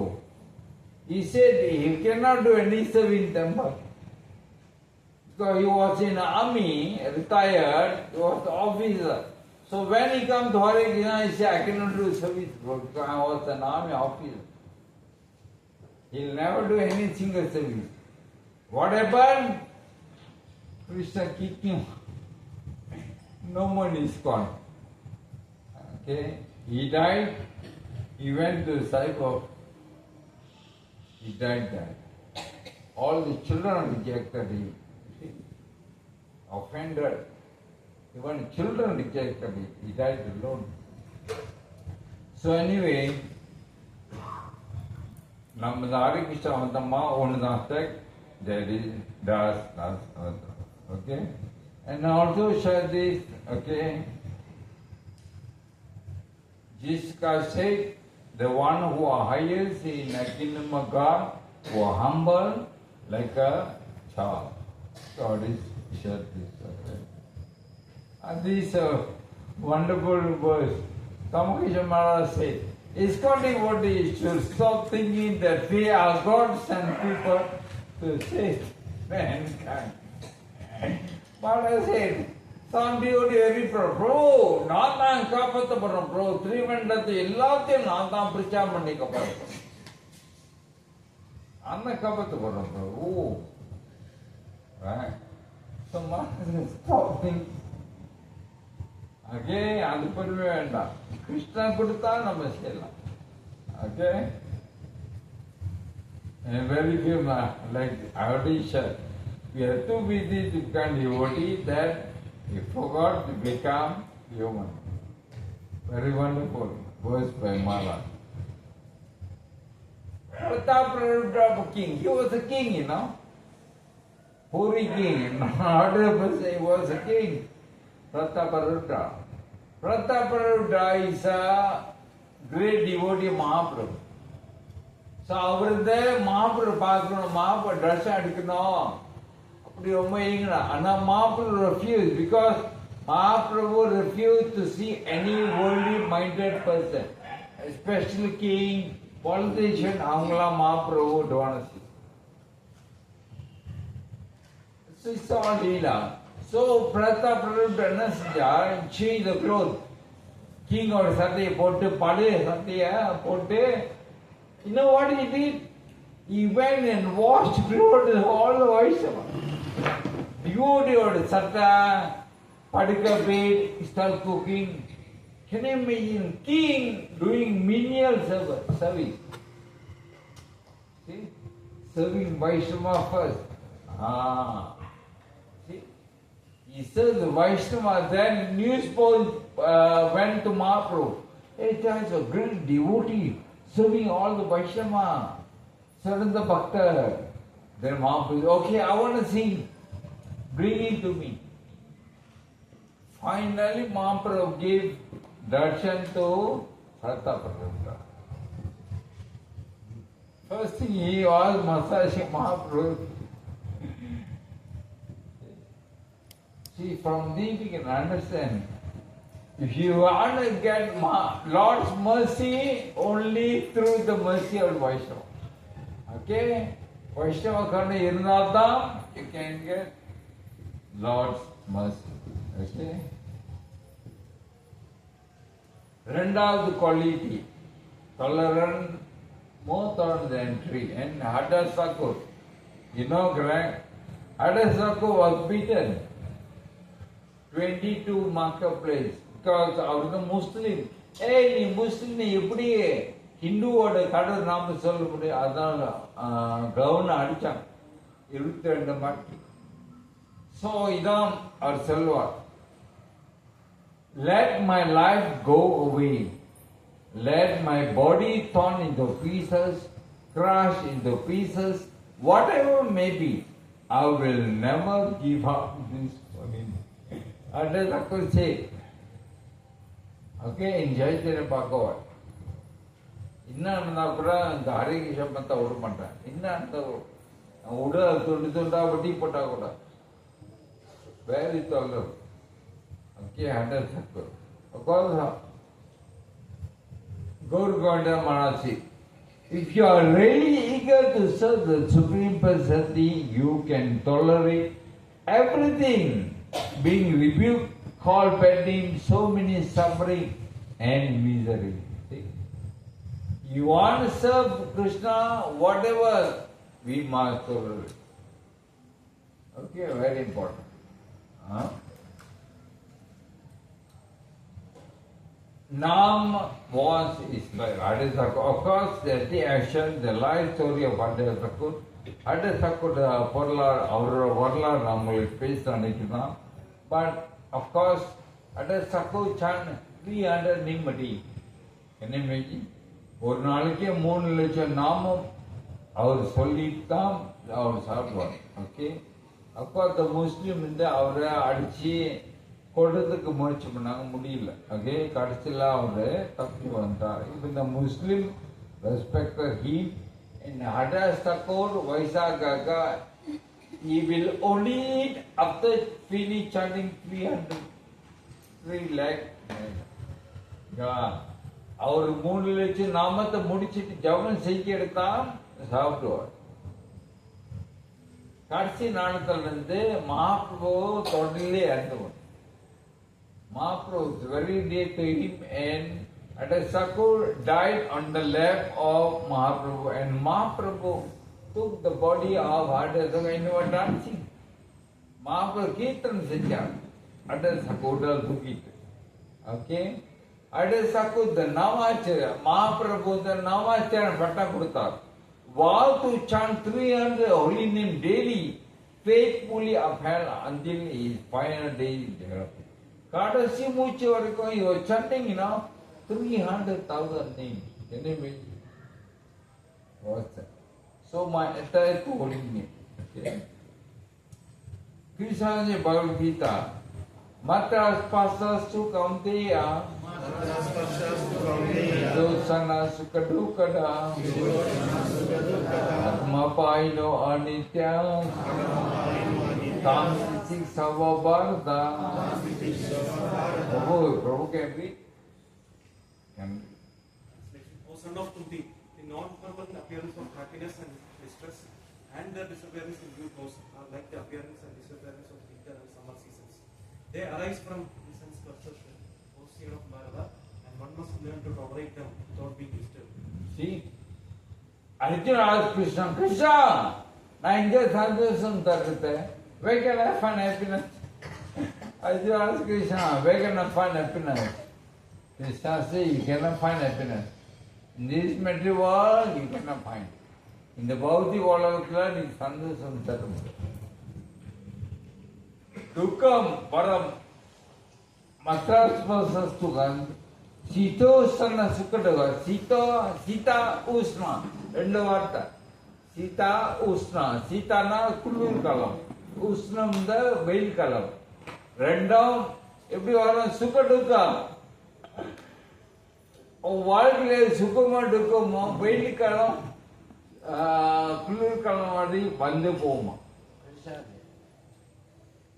He said he cannot do any service in temple. Because he was in army, retired, he was the officer. So when he comes to Hare Krishna, he said, I cannot do service because I was an army officer. He'll never do any single service. What happened? Krishna kicked him. No more ISKCON. Okay? He died. He went to Saibo. He died there. All the children rejected him. Offended. Even children rejected him. He died alone. So anyway, நம்ம Hare Krishna வந்தம்மா ஒண்ணுதான் sect. There is das. Okay? And also share this, okay? Jishka said, the one who are highest in the kingdom of God, who are humble like a child. God is share this, okay? And this wonderful verse, Tamakisha Maharaj said, ISKCON devotees should stop thinking that we are gods and people to save mankind. Maharaj said, some devotee very proud, bro, நான் தான் காப்பாற்றப்படுறோம் bro, திரிமண்டலத்தை எல்லாத்தையும் நான் தான் பிரச்சாரம் பண்ணி காப்பாற்றுறோம். நான் தான் காப்பாற்றப்படுறோம் bro. Oh, right. So Maharaj said, stop thinking. Okay, அது பெருமை வேண்டாம். கிருஷ்ணா கொடுத்தா நம்ம செய்யலாம். Okay? And very few, like I already said, we are too busy to become devotee that we forgot to become human. Very wonderful verse by Maharaj. Pratap king, he was a king, you know. Puri king, not he was a king. Prataparudra. Prataparudra is a great devotee of Mahaprabhu. So அவருதே மாப்பிள்ளை பார்க்கணும், மாப்பிள்ளை dress அடிக்கணும், அப்படி ரொம்ப ஈங்கணும். ஆனால் மாப்பிள்ளை refused because Mahaprabhu refused to see any worldly minded person, especially king, politician, அவங்களாம் Mahaprabhu don't want to see. So it's all Leela. So Prataparudra என்ன செஞ்சா, change the clothes. King ஓட சட்டையை போட்டு, பழைய சட்டையை போட்டு, you know what he did? He went and washed clothes all the Vaishnavas. Devotee oda satta, padika bed, start cooking. Can you imagine king doing menial service? See? Serving Vaishnava first. See? He served the Vaishnava, then news went to Mahaprabhu. Hey, there is a great devotee serving all the Vaishnava, serving the Bhakta. Then Mahaprabhu, okay, I want to sing. Bring it to me. Finally, Mahaprabhu gave darshan to Prataparudra. First thing he was massaging Mahaprabhu. See, from this we can understand. If you want to get Lord's mercy, only through the mercy of Vaishnava. Okay? Vaishnava karna irunadam, you can get Lord's mercy. Okay? Rendavathu quality, tolerant, more tolerant than tree. And Hadasakur, you know, correct? Hadasakur was beaten. 22 marketplace. Because அவர் முஸ்லீம். ஏய் நீ முஸ்லீம் எப்படி ஹிந்துவோட கடவுள் நாம சொல்ல முடியும்? அதான் governor அடிச்சான் 22 மாட்டி. ஸோ இதான் அவர் சொல்வார், let my life go away, let my body torn into pieces, crushed into pieces, whatever may be, I will never give up this for him. That I could say. Okay, in Chaitanya Bhagavat. இன்னும் இருந்தா கூட இந்த ஹரே கிருஷ்ண மத்த விட மாட்டேன். இன்னும் அந்த உடல் துண்டு துண்டா வட்டி போட்டா கூட very tolerant. Okay, understand. Of course, Gaurganda Manasi. If you are really eager to serve the Supreme Personality, you can tolerate everything, being rebuked, called pending, so many suffering and misery. See? You want to serve Krishna, whatever, we must tolerate. Okay, very important. Nam was is like Adesakut. Of course, the action, the life story of Adesakut. Adesakut Varla Namal face on it now. But of course, Adesakut Chan 300 Nimadi. Can you imagine? ஒரு நாளைக்கு 3 லட்சம் நாமம் அவர் சொல்லித்தான் அவர் சாப்பிடுவார். Okay, அப்போ அந்த முஸ்லீம் வந்து அவரை அடிச்சு கொடுறதுக்கு முயற்சி பண்ணாங்க, முடியல. ஓகே, கடைசியில் அவரு தப்பி வந்தார். இப்போ இந்த Muslim respected him in Adesakut Vaisakha, he will only eat after finish chanting 3 lakh. அவர் 3 லட்சம் நாமத்தை முடிச்சிட்டு ஜபம் செய்ய எடுத்தான் சாப்பிடுவார். கடைசி நாளத்துல இருந்து மகாபிரபு தொடர்ந்து இறந்துவார். Mahaprabhu was very dear to him, and Adesakut died on the lap of Mahaprabhu, and Mahaprabhu took the body of Adesakut and was dancing. Mahaprabhu Kirtan செஞ்சார், Adesakut தூக்கிட்டு. Okay, Adesakut the Navacharya, Mahaprabhu the Navacharya பட்டம் கொடுத்தார். Vow to chant 300 holy name daily, faithfully upheld until his final day in Jagat. கடைசி மூச்சு வரைக்கும் he was chanting, 300,000 names. Can you imagine? What's that? So my entire holy name. Okay. Krishna's Bhagavad Gita. Matras pasas su kaunteya, dosana sukadukada, atmapaino anitya, tamsik savabarda. Prabhu can read? O son of Kunti, the non-verbal appearance of happiness and distress and their disappearance in due course are like the appearance and disappearance of winter and summer seasons. They arise from the sense perception, O seer of Bharata, and one must learn to tolerate them without being disturbed. See? Arjuna asked Krishna, Krishna, நான் இங்கே சந்தோஷம் தருது. Where can I find happiness? Arjuna asked Krishna, where can I find happiness? Krishna said, you cannot find happiness. In this material world, you cannot find. In the Bhauti உலகத்தில் நீ சந்தோஷம் தர முடியும். துக்கம் பரம் மத்ராஸ்பஸ்துகம் சீதோஷ்ண சுக்கடுக சீதா உஷ்ணா ரெண்டு வார்த்தை. சீதா உஷ்ணா, சீதானா குளிர் காலம், உஷ்ணம் வெயில் காலம். ரெண்டும் எப்படி வரும்? சுக்கடுக்கம். வாழ்க்கையில சுகமா துக்கமோ வெயில் காலம் குளிர் காலம் மாதிரி வந்து போகுமா?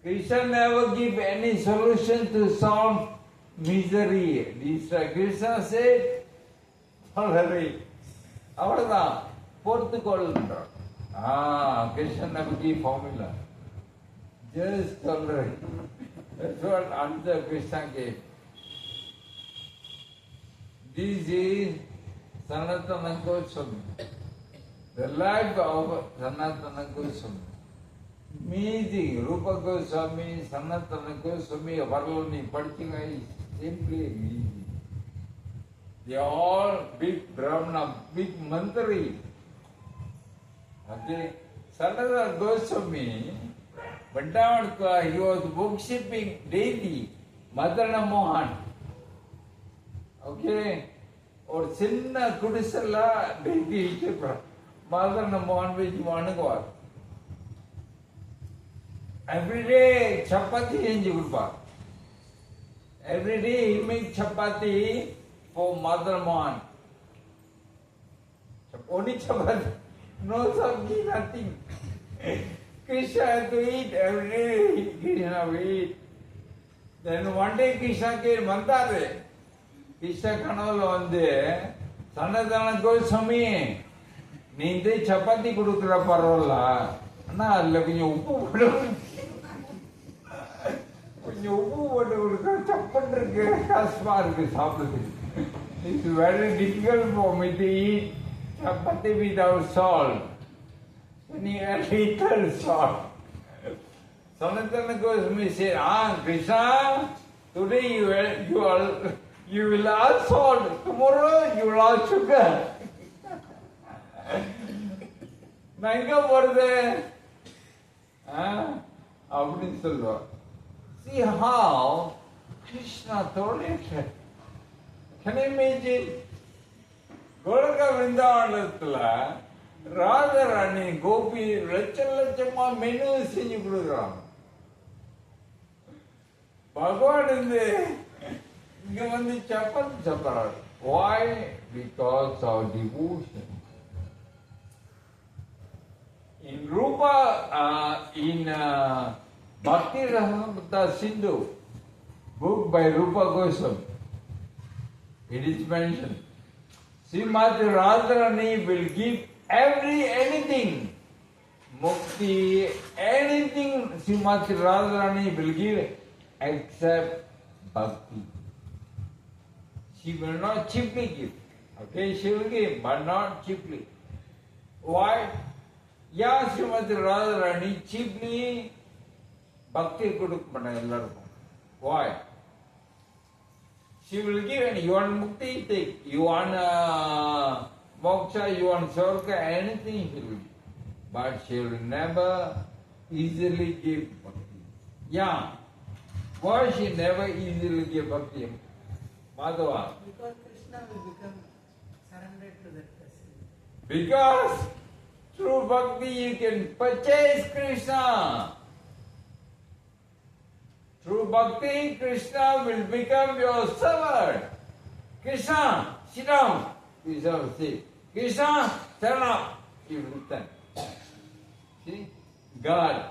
Krishna never give any solution to solve misery. Krishna said, tolerate. அவ்வளவுதான், பொறுத்துக்கொள்கிறார். Krishna never give formula. Just tolerate. That's what answer Krishna gave. This is Sanatana Goswami. The life of Sanatana Goswami. Amazing. Rupa Goswami, Sanatana Goswami, Varlani, Padchika is simply easy. They are all big Brahmana, big Mantri. Okay. Sanatana Goswami, Bandavadka, he was worshipping daily Madana Mohan. Okay. ஒரு சின்ன குடிசல்ல daily Madana Mohan வச்சு வணங்குவார். Every day chapati செஞ்சு கொடுப்பார். Every day he make chapati for Madana Mohan. Only chapati, no sabji, nothing. Krishna had to eat every day. Krishna will eat. Then one day Krishna came வந்தாரு. கிருஷ்ண கனவுல வந்து சனதன கோஸ்வாமி, நீ இந்த சப்பாத்தி கொடுக்குற பரவாயில்ல, ஆனா அதுல கொஞ்சம் உப்பு போட்டு கொடுக்குற, சப்பன் இருக்கு, கஷ்டமா இருக்கு சாப்பிடுறது. It's very difficult for me to eat chapati without salt. நீ little salt. Sanatana Goswami said, Krishna, today you are You will ask salt. Tomorrow you will ask sugar. See how Krishna told it. Can you imagine? Golaka Vrindavanatla, Radharani, Gopi, Lachama menu senju kudukuran. Bhagavan in the given the chapel. Why? Because of devotion. In Rupa, in Bhakti Rasamrita Sindhu, book by Rupa Goswami, it is mentioned, Srimati Radharani will give anything, mukti, anything Srimati Radharani will give except bhakti. She will not cheaply give. Okay, she will give, but not cheaply. Why? Yeah, Srimati Radharani cheaply bhakti kudukmana ellarkum. Why? She will give, and you want mukti, take. You want moksha, you want swarga, anything she will give. But she will never easily give bhakti. Yeah. Why she never easily give bhakti? Madhava. Because Krishna will become surrendered to that person. Because through bhakti you can purchase Krishna. Through bhakti, Krishna will become your servant. Krishna, sit down. Krishna will say, Krishna, stand up. He will stand. See? God.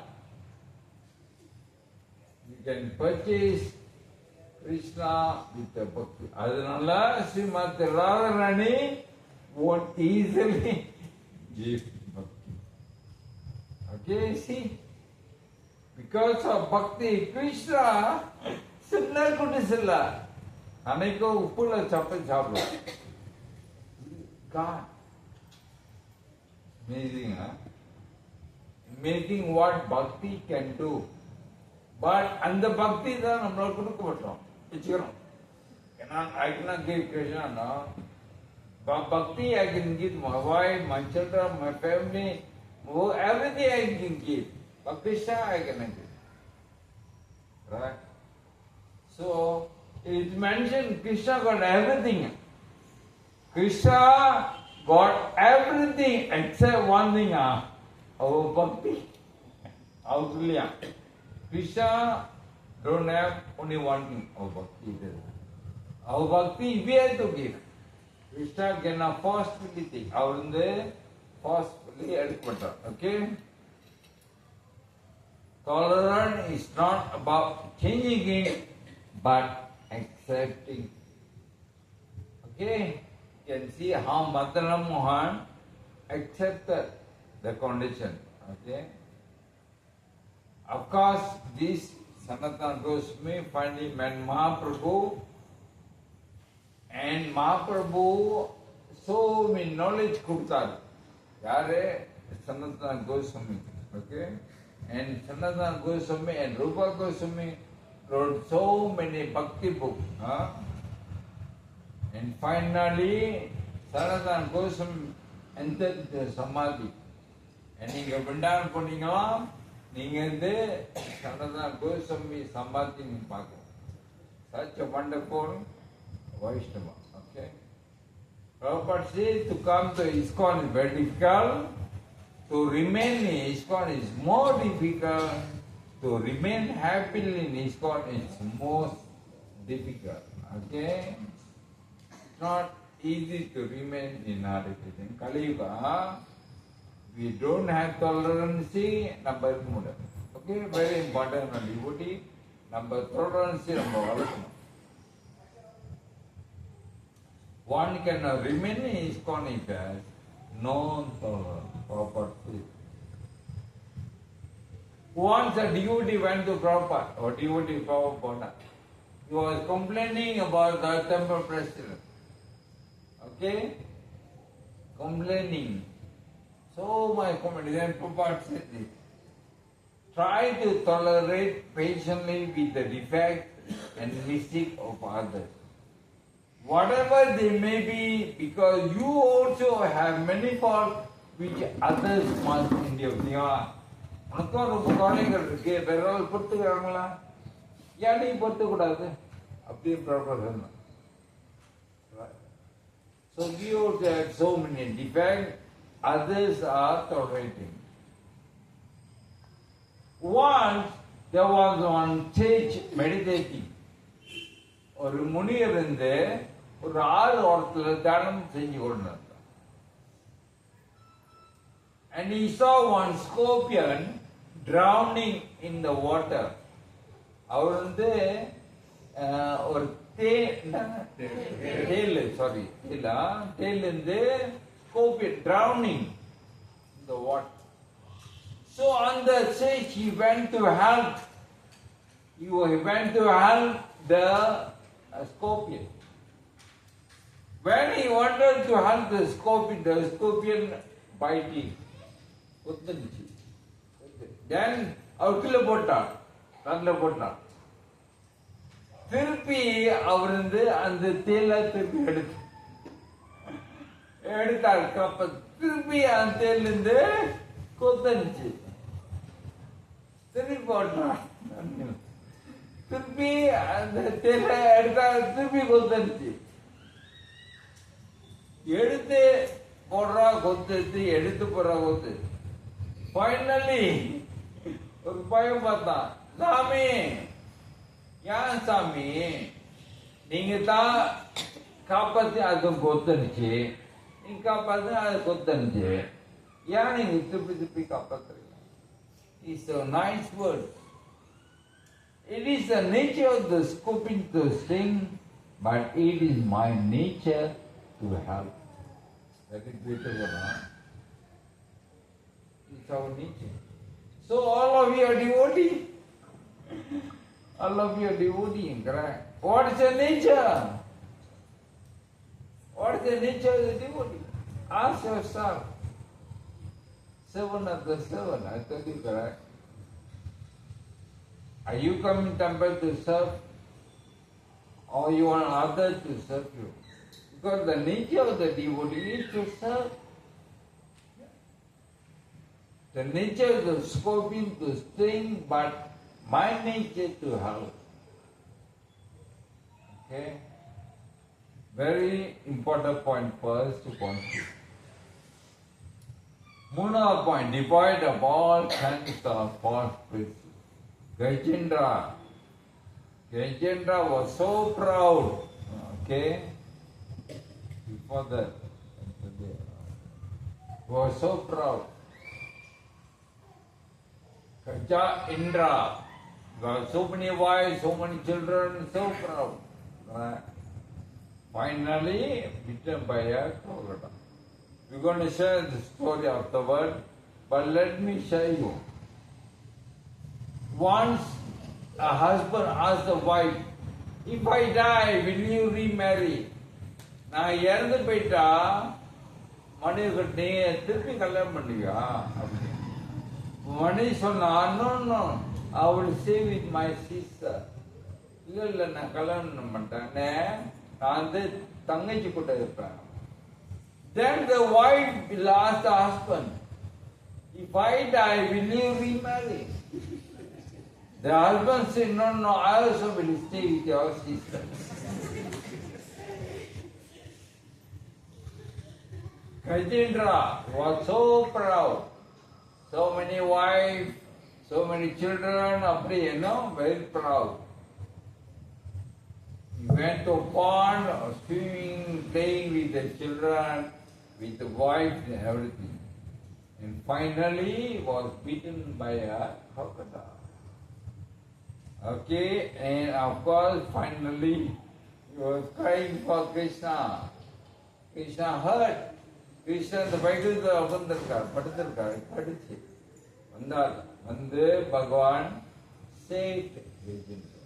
You can purchase Krishna with the bhakti. Adanala, Srimati Radharani won't easily give bhakti. Okay, see? Because of bhakti, Krishna similar to Nisilla. Aneko Upula Chapel. God. Amazing, huh? Amazing what bhakti can do. But and the bhakti then I'm not going to go. I cannot give Krishna, no. But bhakti I can give my wife, my children, my family, everything I can give. But Krishna I cannot give. Right? So it mentioned Krishna got everything. Krishna got everything except one thing, our bhakti. Autulya. Krishna don't have only one thing, our bhakti. Our bhakti we have to give. Krishna cannot forcefully take. Our forcefully educated. Okay? Tolerance is not about changing it, but accepting. Okay? You can see how Madana Mohan accepted the condition. Okay? Of course, this Sanatana Goswami finally met Mahaprabhu, and Mahaprabhu so many knowledge Kurtar. Yare Sanatana Goswami. Okay? And Sanatana Goswami and Rupa Goswami wrote so many bhakti books. Huh? And finally, Sanatana Goswami entered the Samadhi. And நீங்க விண்டாரம் போனீங்களா நீங்க Sanatana Goswami Samadhi பார்க்கலாம். Such a wonderful Vaishnava. Okay. Prabhupada says to come to ISKCON is very difficult. To remain in ISKCON is more difficult. To remain happily in ISKCON is most difficult. Okay? It's not easy to remain in our religion. Kali Yuga, we don't have tolerance, number one. Okay? Very important devotee. Number tolerance, number one. One cannot remain in ISKCON if has no tolerance. Property. Once a devotee went to Prabhupada, or devotee Prabhupada, he was complaining about the temple president. Okay? Complaining. So my comment, then Prabhupada said this. Try to tolerate patiently with the defect and mistake of others. whatever they may be, because you also have many faults which others must endure. உனக்கும் ரொம்ப கவலைகள் இருக்கு, வேறவர்கள் பொறுத்துக்கிறாங்களா, ஏன் நீ பொறுத்துக்க கூடாது அப்படியே proper சொன்ன. So we also have so many defects, others are tolerating. Once there was one sage meditating. ஒரு முனிவர் இருந்து ஒரு ஆறு ஓரத்தில் தியானம் செஞ்சு கொண்டிருந்தார். And he saw one scorpion drowning in the water. அவர் வந்து ஒரு தேல் இருந்து scorpion drowning in the water. So on the stage he went to help. He went to help the scorpion. When he wanted to help the scorpion biting. Then அவர் கீழே போட்டார், கடலில் போட்டார். திருப்பி அவர் வந்து அந்த தேலை திருப்பி எடுத்தார் கப்ப, திருப்பி அந்த தேலிருந்து கொத்தனிச்சு திருப்பி போட்டார். திருப்பி அந்த தேலை எடுத்தார், திருப்பி கொத்தனிச்சு எடுத்து போடுறா கொத்து, எடுத்து போடுறா கொத்து. ஃபைனலி ஒரு பையன் பார்த்தான், சாமி ஏன் சாமி நீங்க தான் காப்பாத்தி அது கொத்தனிச்சு, நீங்க காப்பாத்து அது கொத்தனிச்சு, ஏன் நீங்க திருப்பி திருப்பி காப்பாத்துறீங்க? It's a nice word. It is the nature of the scorpion to sting, but it is my nature to help. That is greater one. It's our nature. So all of you are devotee. All of you are devotee, correct? What is the nature? What is the nature of the devotee? Ask yourself. Seven of the seven, I told you, correct? Are you coming temple to serve? Or you want others to serve you? Because the nature of the devotee is to serve. The nature of the scorpion to sting, but my nature to help. Okay? Very important point for us to consider. Moonav point, devoid of all kinds of false praises. Gajendra was so proud. Okay? Before that, was so proud. Indra got so many wives, so many children, so proud. Right? Finally, beaten by a crocodile. We're going to share the story afterward, but let me share you. Once a husband asked the wife, if I die, will you remarry? நான் இறந்து போயிட்டா மனைவி நீ திருப்பி கல்யாணம் பண்ணுவியா அப்படி. மனைவி சொன்னா, no, I will stay with my sister. இல்ல நான் கல்யாணம் பண்ணிட்டேன், நான் வந்து தங்கச்சி கூட இருப்பேன். Then the wife will ask the husband, if I die, will you remarry? The husband said, no, I also will stay with your sister. Gajendra was so proud. So many wives, so many children, very proud. He went to pond, swimming, playing with the children, with the wife and everything. And finally was beaten by a crocodile. Okay, and of course finally he was crying for Kṛṣṇa. Kṛṣṇa heard. Kṛṣṇa the Vaikuntha அமர்ந்திருக்கார், படுத்திருக்கார், படிச்சு வந்தார். வந்து பகவான் saved Gajendra.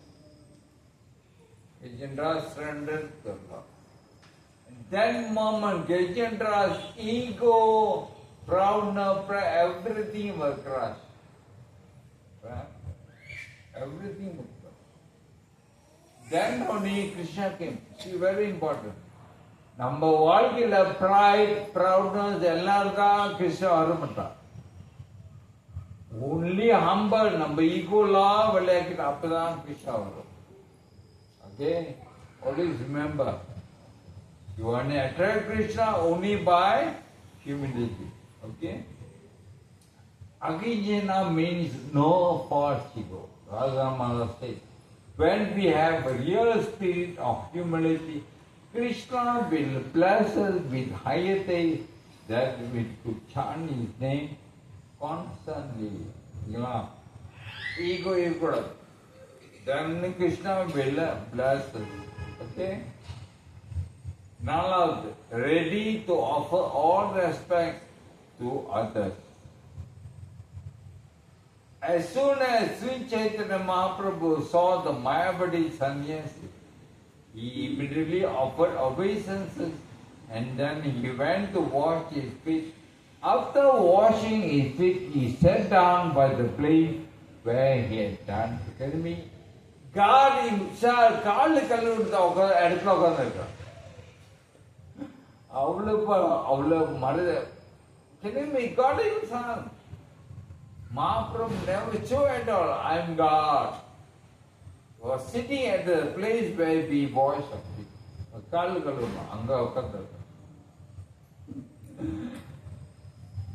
Gajendra surrendered to God. And that moment Gajendra's ego, proudness, everything was crushed. Right? Everything was crushed. Then only Krishna came. See, very important. Number வாழ்க்கையில pride, proudness எல்லாம் இருக்கா கிருஷ்ணா வரமாட்டான். Only humble, நம்ம ஈகோலாம் விளையாக்கிட்டு அப்பதான் கிருஷ்ணா வரும். Okay? Always remember, you want to attract Krishna only by humility. Okay? Agijana means no false ego. Radhamala says, when we have a real spirit of humility, Krishna will bless us with higher things that we could chant his name constantly. Ego is then Krishna will bless us. Okay? Now, ready to offer all respect to others. As soon as Sri Chaitanya Mahaprabhu saw the Mayavadi sannyasi, he immediately offered obeisances and then he went to wash his feet. After washing his feet, he sat down by the place where he had done. Tell me, God himself, telling me, God himself. Mahaprabhu never showed at all, I am God. He was sitting at the place where we wash our feet.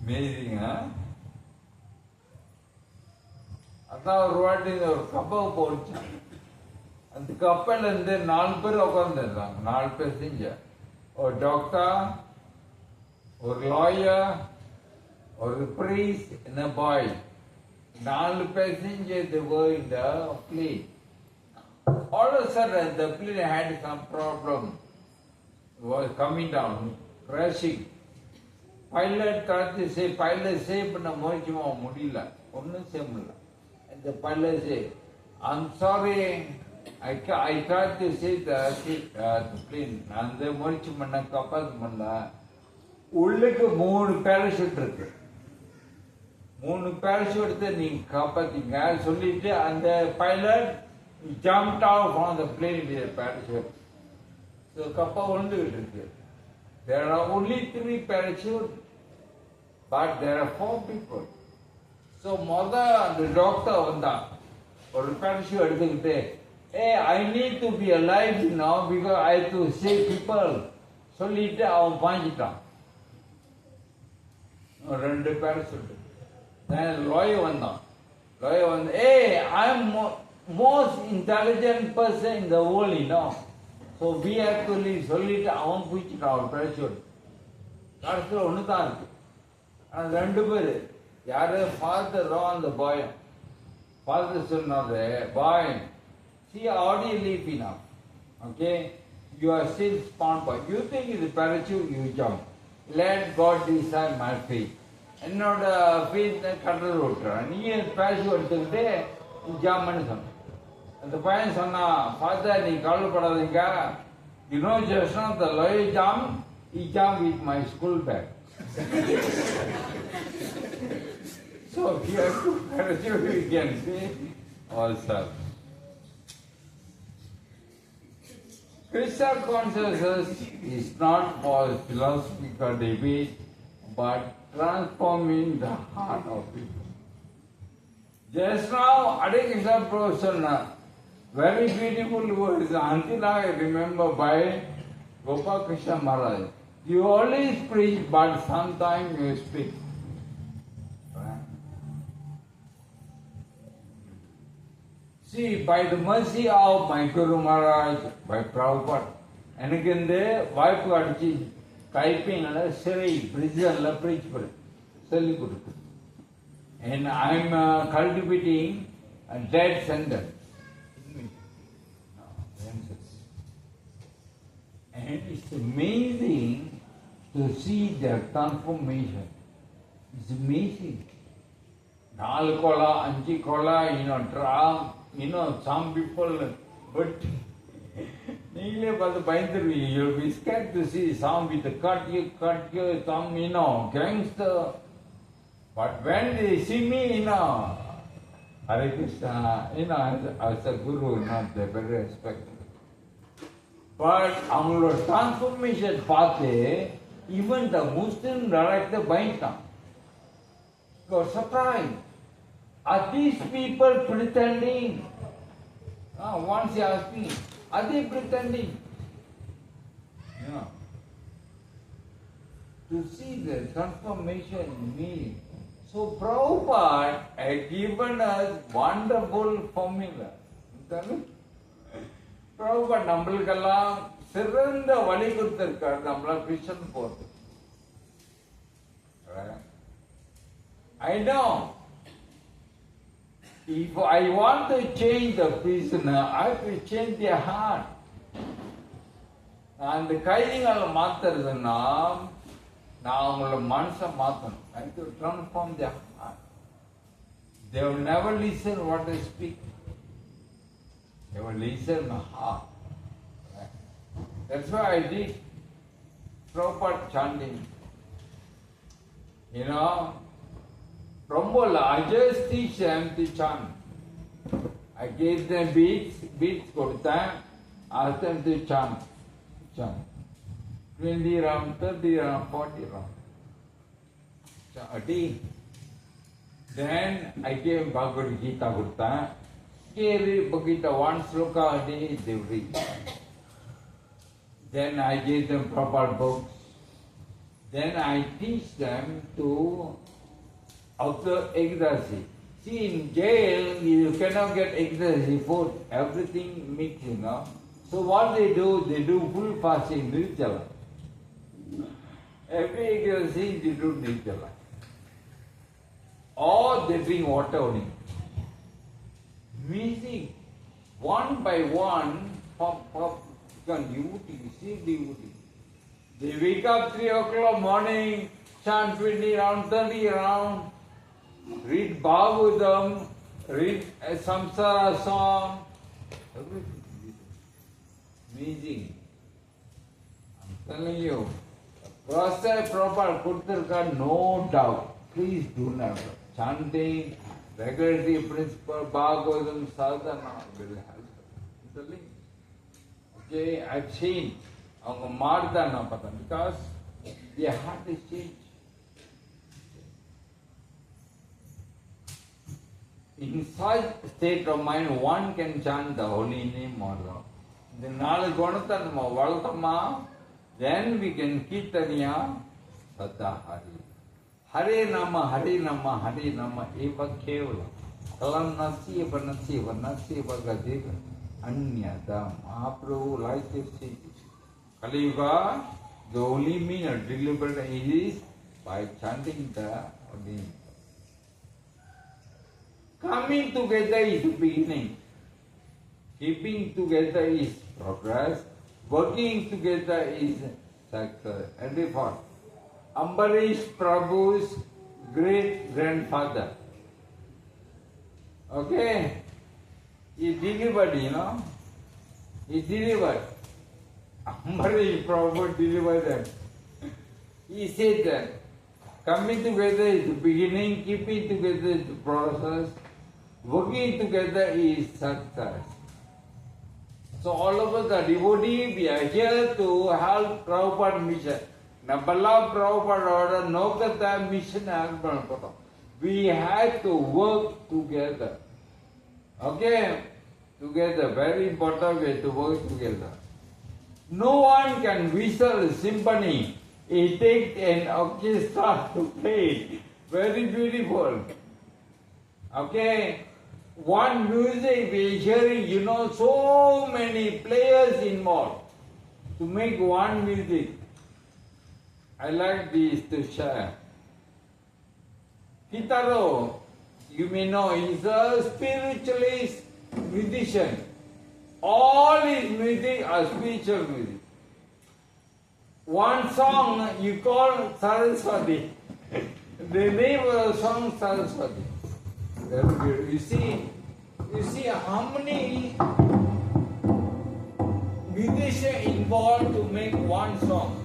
Amazing, huh? அதான் ஒரு வாட்டி ஒரு கப்பல் போச்சான். அந்த கப்பல் வந்து 4 பேர் உட்காந்துருந்தாங்க. 4 பேர் செஞ்ச ஒரு டாக்டர், ஒரு லாயர், ஒரு priest and a boy. 4 passengers they were in the plane. All of a sudden the plane had some problem. It was coming down, crashing. Pilot tried to say, pilot save பண்ண முயற்சிமா முடியல, ஒன்றும் செய்ய முடியல. And the pilot said, I'm sorry, I tried to save the plane. நான் அந்த முயற்சி பண்ண காப்பாற்ற முடியல. உள்ளுக்கு 3 பேராஷூட் இருக்கு. 3 பேராஷூட் எடுத்து நீங்க காப்பாத்தீங்க சொல்லிட்டு அந்த pilot jumped out from the plane with a parachute. So கப்பல் விழுந்துகிட்டு இருக்கு. There are only 3 parachutes, but there are 4 people. So அந்த டாக்டர் வந்தான், ஒரு parachute எடுத்துக்கிட்டு, hey, I need to be alive now because I have to save people. சொல்லிட்டு அவன் பாஞ்சிட்டான். 2 parachute. Then lawyer வந்தான். Lawyer வந்து, hey, I am most intelligent person in the world, you know. So we have to leave. சொல்லிட்டு அவன் பூச்சிட்டான் ஒரு parachute. கடைசியில் ஒன்று தான் இருக்கு. ஆனால் 2 பேர் யாரு ஃபாதரோ அந்த பாய். ஃபாதர் சொன்னாரு, பாய், see how do you live enough? Okay? You are still spawn boy. You think it's a parachute, you jump. Let God decide my fate. என்னோட ஃபீட் கடல் விட்டுறேன், நீ பேசி எடுத்துக்கிட்டு ஜாம்னு சொன்ன. அந்த பையன் சொன்னா, ஃபாதர் நீ கவலைப்படாதீங்க, you know just not the lawyer jam, he jump with my school bag. So if you have to parachute, you can see also. Krishna consciousness is not for philosophical debate, but transforming the heart of people. Just now, Hare Krishna Prabhu said, very beautiful words, until I remember by Gopal Krishna Maharaj. You always preach, but sometimes you speak. Right? See, by the mercy of my Guru Maharaj, by Prabhupada, எனக்கு இந்த வாய்ப்பு அடிச்சு டைப்பிங்கில் சிறை பிரிசனில் preach பண்ண சொல்லிக் கொடுத்து. And I'm cultivating a dead sentence. And it's amazing to see their transformation. It's amazing. 4 kola, 5 kola, drum, some people, but நீங்களே பார்த்து பயந்துருவீங்க. You'll be scared to see some with the cut here, some, gangster. But when they see me, Hare Krishna, as a guru, they very respect. But our transformation path, even the Muslim director Baintam got surprised. Are these people pretending? Once he asked me, are they pretending? Yeah. To see the transformation in me. So Prabhupada had given us wonderful formula. Prabhupada நம்மளுக்கெல்லாம் சிறந்த வழி கொடுத்திருக்காரு நம்மள கிருஷ்ணன் போறது. I know. If I want to change the prisoner, I have to change their heart. அந்த கைதிகளை மாத்துறதுன்னா நான் அவங்களோட மனசை மாத்தணும். I have to transform their heart. They will never listen what I speak. They will listen my heart. That's why I did proper chanting. You know, Prabhu, I just teach them to chant. I gave them beats கொடுத்தேன். Asked them to chant. 20 round, 30 round, 40 round. A day. Then I gave Bhagavad Gita கொடுத்தேன். Gave Bhagavad Gita one sloka a day, they read. Then I gave them proper books. Then I teach them to observe ecstasy. See, in jail, you cannot get ecstasy food, everything mixed, you know. So what they do full fasting, nirjala. Every ecstasy, they do nirjala. Or they drink water only. Amazing. One by one, pop, devotees, see devotees. They wake up 3 o'clock morning, chant 20 round, 30 round, read Bhagavatam, read a Samsara song, everything. Amazing. I'm telling you, process proper Kutirka, no doubt. Please do not. Chanting, regularity principle, Bhagavatam, sadhana will help. I'm telling you. Okay, I've seen அவங்க மாறுதான் நான் பார்த்தேன் because their heart is changed. In such state of mind, one can chant the holy name or not. இந்த நாலு குணத்தை நம்ம வளர்த்தோமா, then we can kirtaniya sada hari. Hare Nama, Hare Nama, Hare Nama, eva kevala. Kalam nasiva gadeva. Anyata, Mahaprabhu like this thing. Kali Yuga, the only means of deliverance is by chanting the name. Coming together is the beginning. Keeping together is progress. Working together is success and effort. Ambarish Prabhu's great grandfather. Okay? He delivered, you know. He delivered. Ambarish Prabhu delivered them. He said that coming together is the beginning, keeping together is the process, working together is success. So all of us are devotees, we are here to help Prabhupada mission. Nabala Prabhupada order, Nokata mission. We have to work together. Okay? Together, very important way to work together. No one can whistle a symphony. It takes an orchestra to play it. Very beautiful. Okay? One music we are hearing, you know, so many players involved to make one music. I like this to share. Kitaro, you may know, is a spiritualist musician. All his music are spiritual music. One song you call Saraswati. The name of the song Saraswati. You see how many musicians involved to make one song.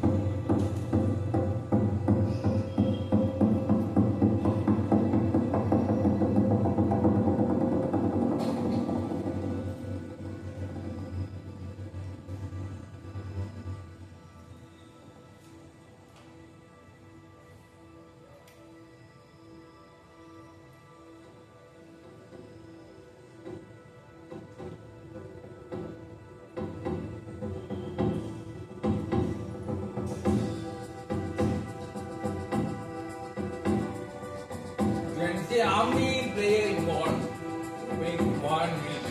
can see how many prayer God make 1 minute.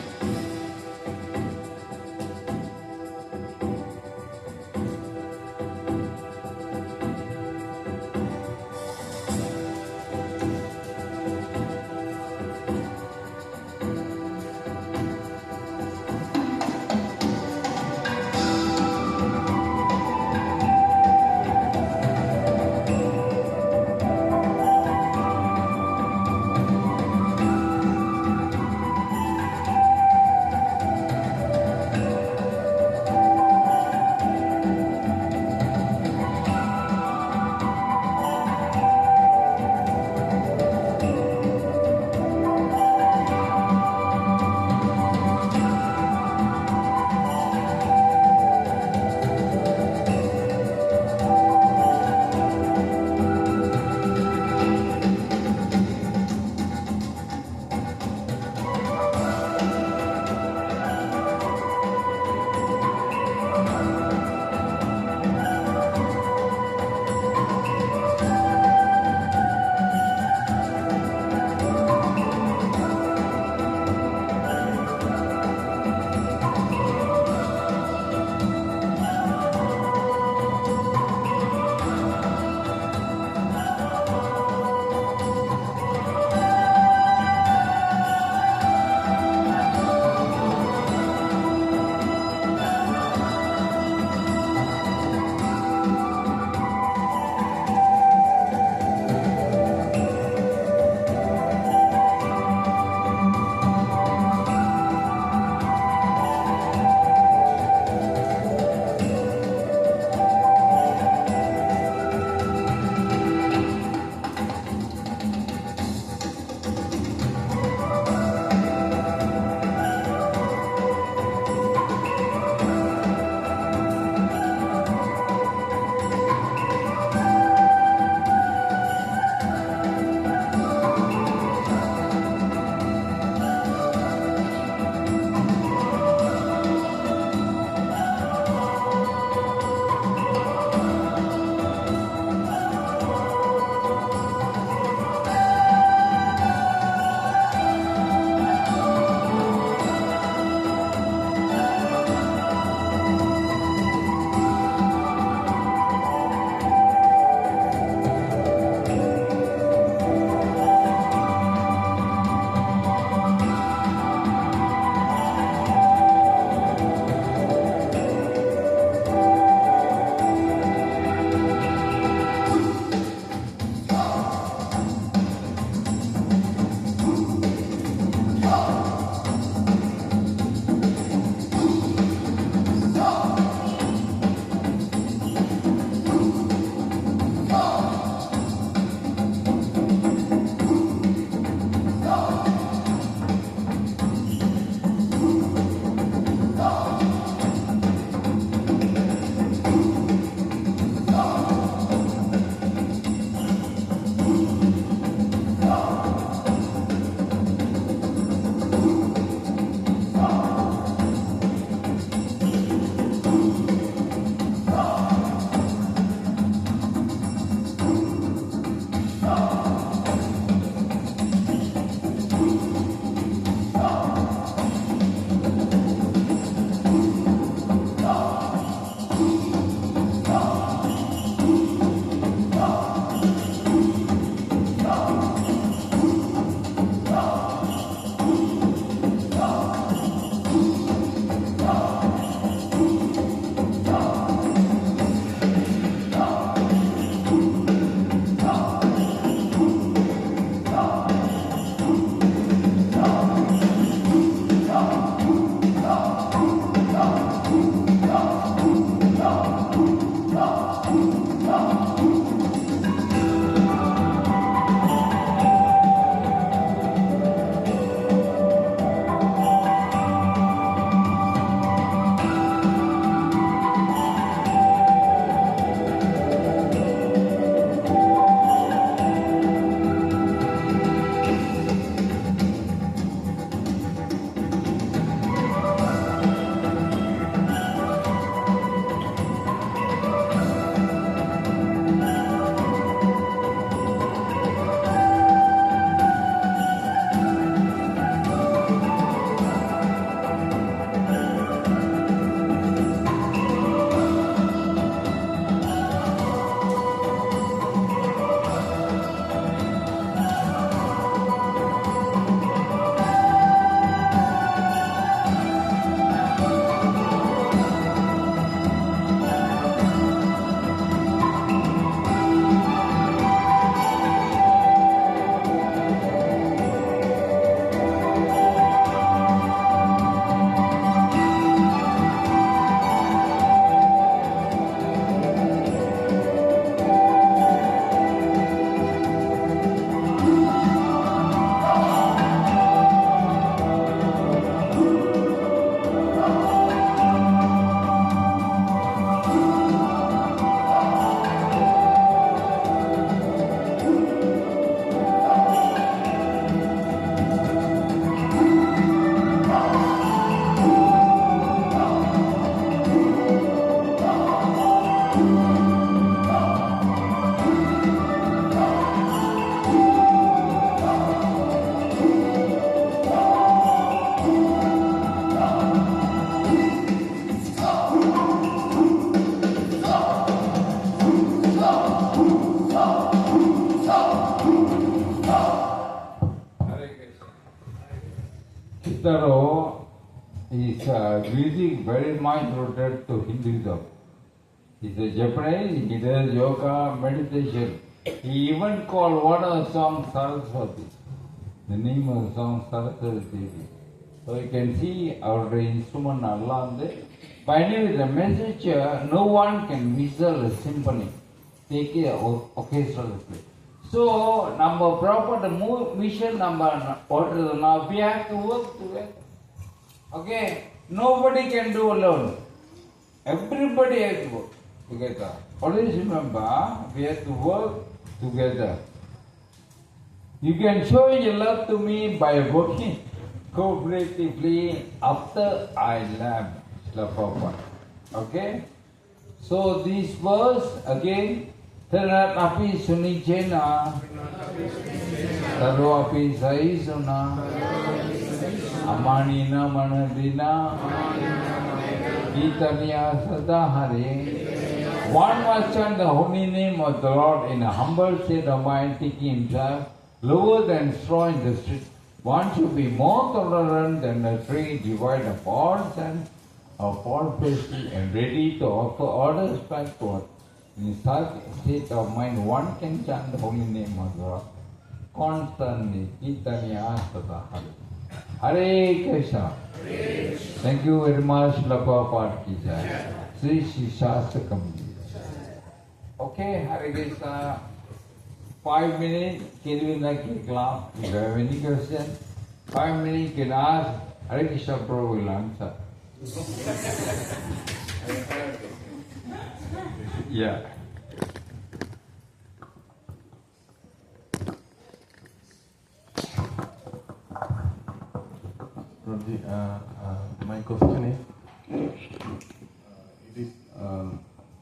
Taro is greeting very much related to Hinduism. He's a Japanese, he does yoga, meditation. He even called one of the songs Saraswati. The name of the song Saraswati. So you can see our instrument Allah there. But anyway, the message, no one can whistle a symphony. Take it occasionally. So, number proper mission number what is now we have to work together. Okay? Nobody can do alone. Everybody has to work together. Always remember, we have to work together. You can show your love to me by working cooperatively after I left Prabhupada. Okay? So this verse again, Ternatapi Sunichena, Taroapi Saisuna, Amanina Manadina, Gitanya Sadahare. One must chant the holy name of the Lord in a humble state of mind, taking himself lower than straw in the street. One should be more tolerant than a tree, devoid of all sense of all pastry, and ready to offer orders backward. In such state of mind, one can chant the holy name of the Lord constantly. Kitanya Sada Hare Kṛṣṇa. Thank you very much, Prabhupada ki jai. Sri Śikṣāṭakaṁ. Okay, Hare Kṛṣṇa. 5 minutes, can you like class? If you have any question, 5 minutes you can ask. Hare Kṛṣṇa Prabhu will answer. Yeah. Prabhuji, my question is, it is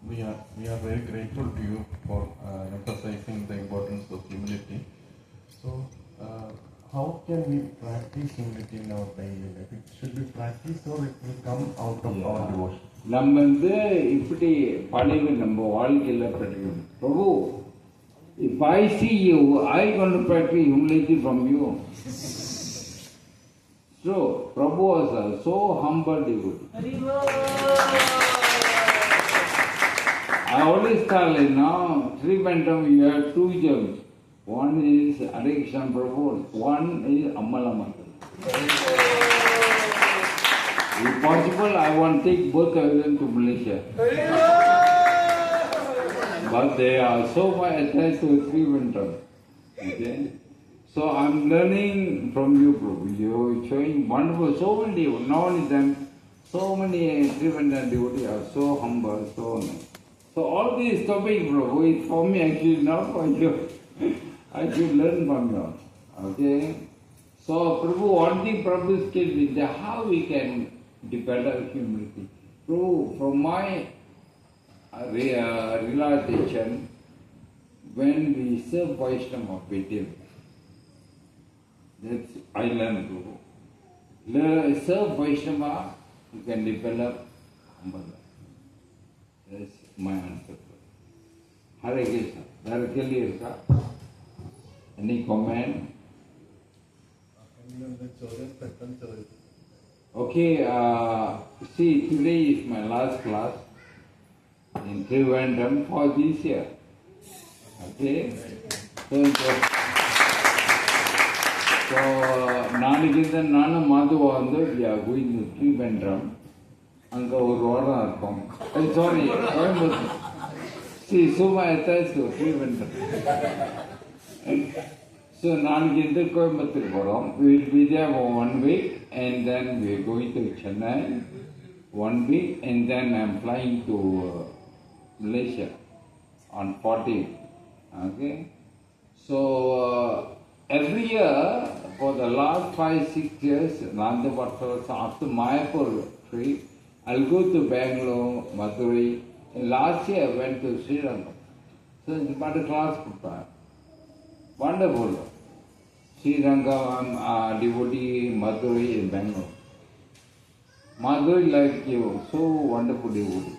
we are very grateful to you for emphasizing the importance of humility. So, how can we practice humility in our daily life? It should be practiced or it will come out of our devotion? நம்ம வந்து இப்படி பழகி நம்ம வாழ்க்கையில் படிக்கணும். Prabhu, if I see you, I going to practice humility from you. So, Prabhu was so humble devotee. I always tell you now, Sri Bantam, you have two gems. One is Hare Kṛṣṇa Prabhu, one is Ammalamata. If possible, I want to take both of them to Malaysia. But they are so much attached to Sri Bantam. Okay? So I'm learning from you, Prabhu. You're showing wonderful, so many, not only them, so many Sri Bantam devotees are so humble, so nice. So all these topics, Prabhu, is for me actually, not for you. I should learn from you. Okay? So Prabhu, one thing Prabhu skill is how we can develop humility. Prabhu, from my realization, when we serve Vaishnava with him, that's I learned, Prabhu. Serve Vaishnava, you can develop humbleness. That's my answer. Hare Krishna. Very clear, sir. Any comment? Okay, see, today is my last class in Trivandrum for this year. Okay? So, நாளைக்கு நானும் மாதுவா வந்து we are going to Trivandrum. அங்க ஒரு வாரம் இருக்கும். Sorry, Coimbatore. See, Suma attached to Trivandrum. So, நாளைக்கு கோயம்புத்தூர் போறோம். We will be there for 1 week and then we are going to Chennai 1 week and then I am flying to Malaysia on 14th. Okay? So, every year for the last 5-6 years, after Mayapur trip, I'll go to Bangalore, Madurai. Last year I went to Sri Lanka. So it's about a class prepare. Wonderful. Sri Lanka, devotee, Madurai and Bangalore. Madurai like you, so wonderful devotee.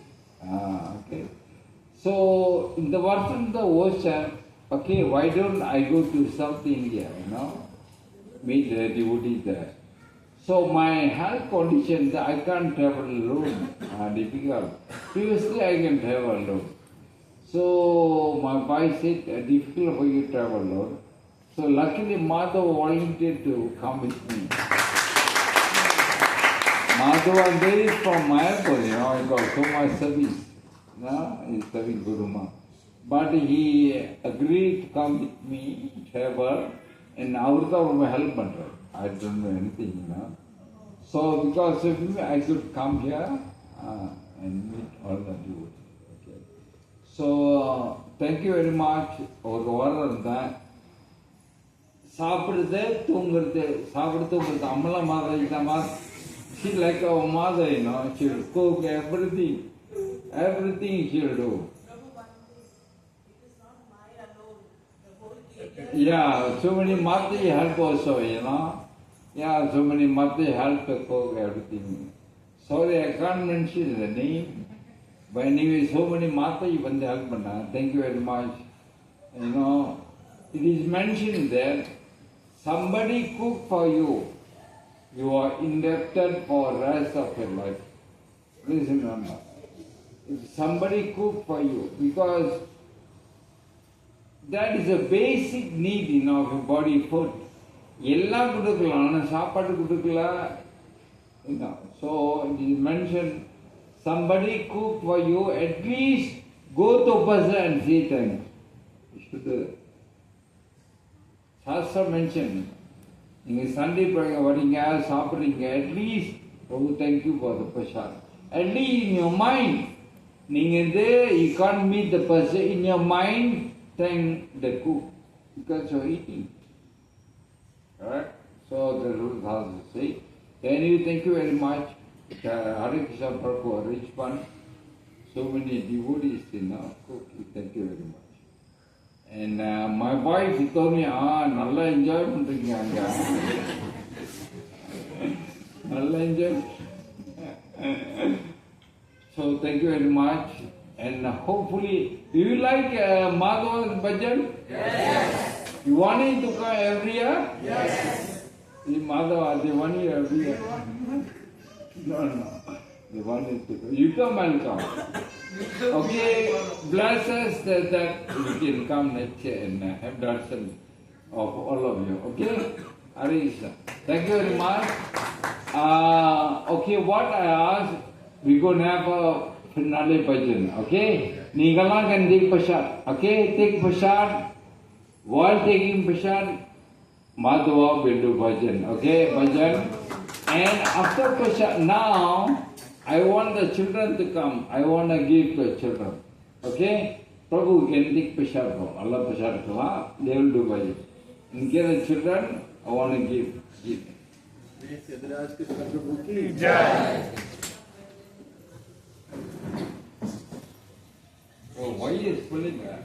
Okay. So in the version the ocean, okay, why don't I go to South India, meet the devotees there. So my health conditions, I can't travel alone, difficult. Previously I can travel alone. So my wife said, difficult for you to travel alone. So luckily Madhav volunteered to come with me. Madhav is from Mayapur, he got so much service. He's serving Guru Ma. But he agreed to come with me, travel, and Avrita will help me. I don't know anything, So because of me, I could come here and meet all the devotees. Okay. So thank you very much. ஒரு வாரம் இருந்தேன். சாப்பிடுறது தூங்குறது அம்மலா மாதா she like our mother, she'll cook everything she'll do. Yeah, so many Mati help also, Yeah, so many Mati help to cook everything. Sorry, I can't mention the name. But anyway, so many Mati even help. Thank you very much. It is mentioned that somebody cook for you. You are indebted for the rest of your life. Please remember. If somebody cook for you, because that is a basic need of your body food. எல்லாம் கொடுக்கலாம் ஆனால் சாப்பாடு கொடுக்கலாம். So it is mentioned, somebody cook for you, at least go to a person and say thanks. Shastra mentioned, நீங்கள் Sunday வரீங்க சாப்பிட்றீங்க, at least oh thank you for the prasad. At least in your mind, you can't meet the person, in your mind thank the cook because you're eating. Alright? So the rules has to say. Anyway, thank you very much. Hare Krishna Prabhu, a rich one. So many devotees cook. Thank you very much. And my wife told me, நல்லா enjoy பண்றீங்க அங்க. நல்லா enjoy. So thank you very much. And hopefully, do you like Madhava's bhajan? Yes. You want it to come every year? Yes. Madhava, they want you every year. No. They want it to come. You come and come. Okay, bless us that we can come next year and have darshan of all of you. Okay? Hare Krishna. Thank you very much. Okay, what I asked, we're going to have a finale bhajan. Okay? Ningala can take prasad. Okay? Take prasad. While taking prasad, Madhava will do bhajan. Okay? Bhajan. And after prasad, now, I want the children to come. I want to give to the children. Okay? Prabhu can take prasad from Allah prasad. They will do bhajan. In case the children, I want to give. Yadurāj Prabhu ki jai. Oh, why is pulling that?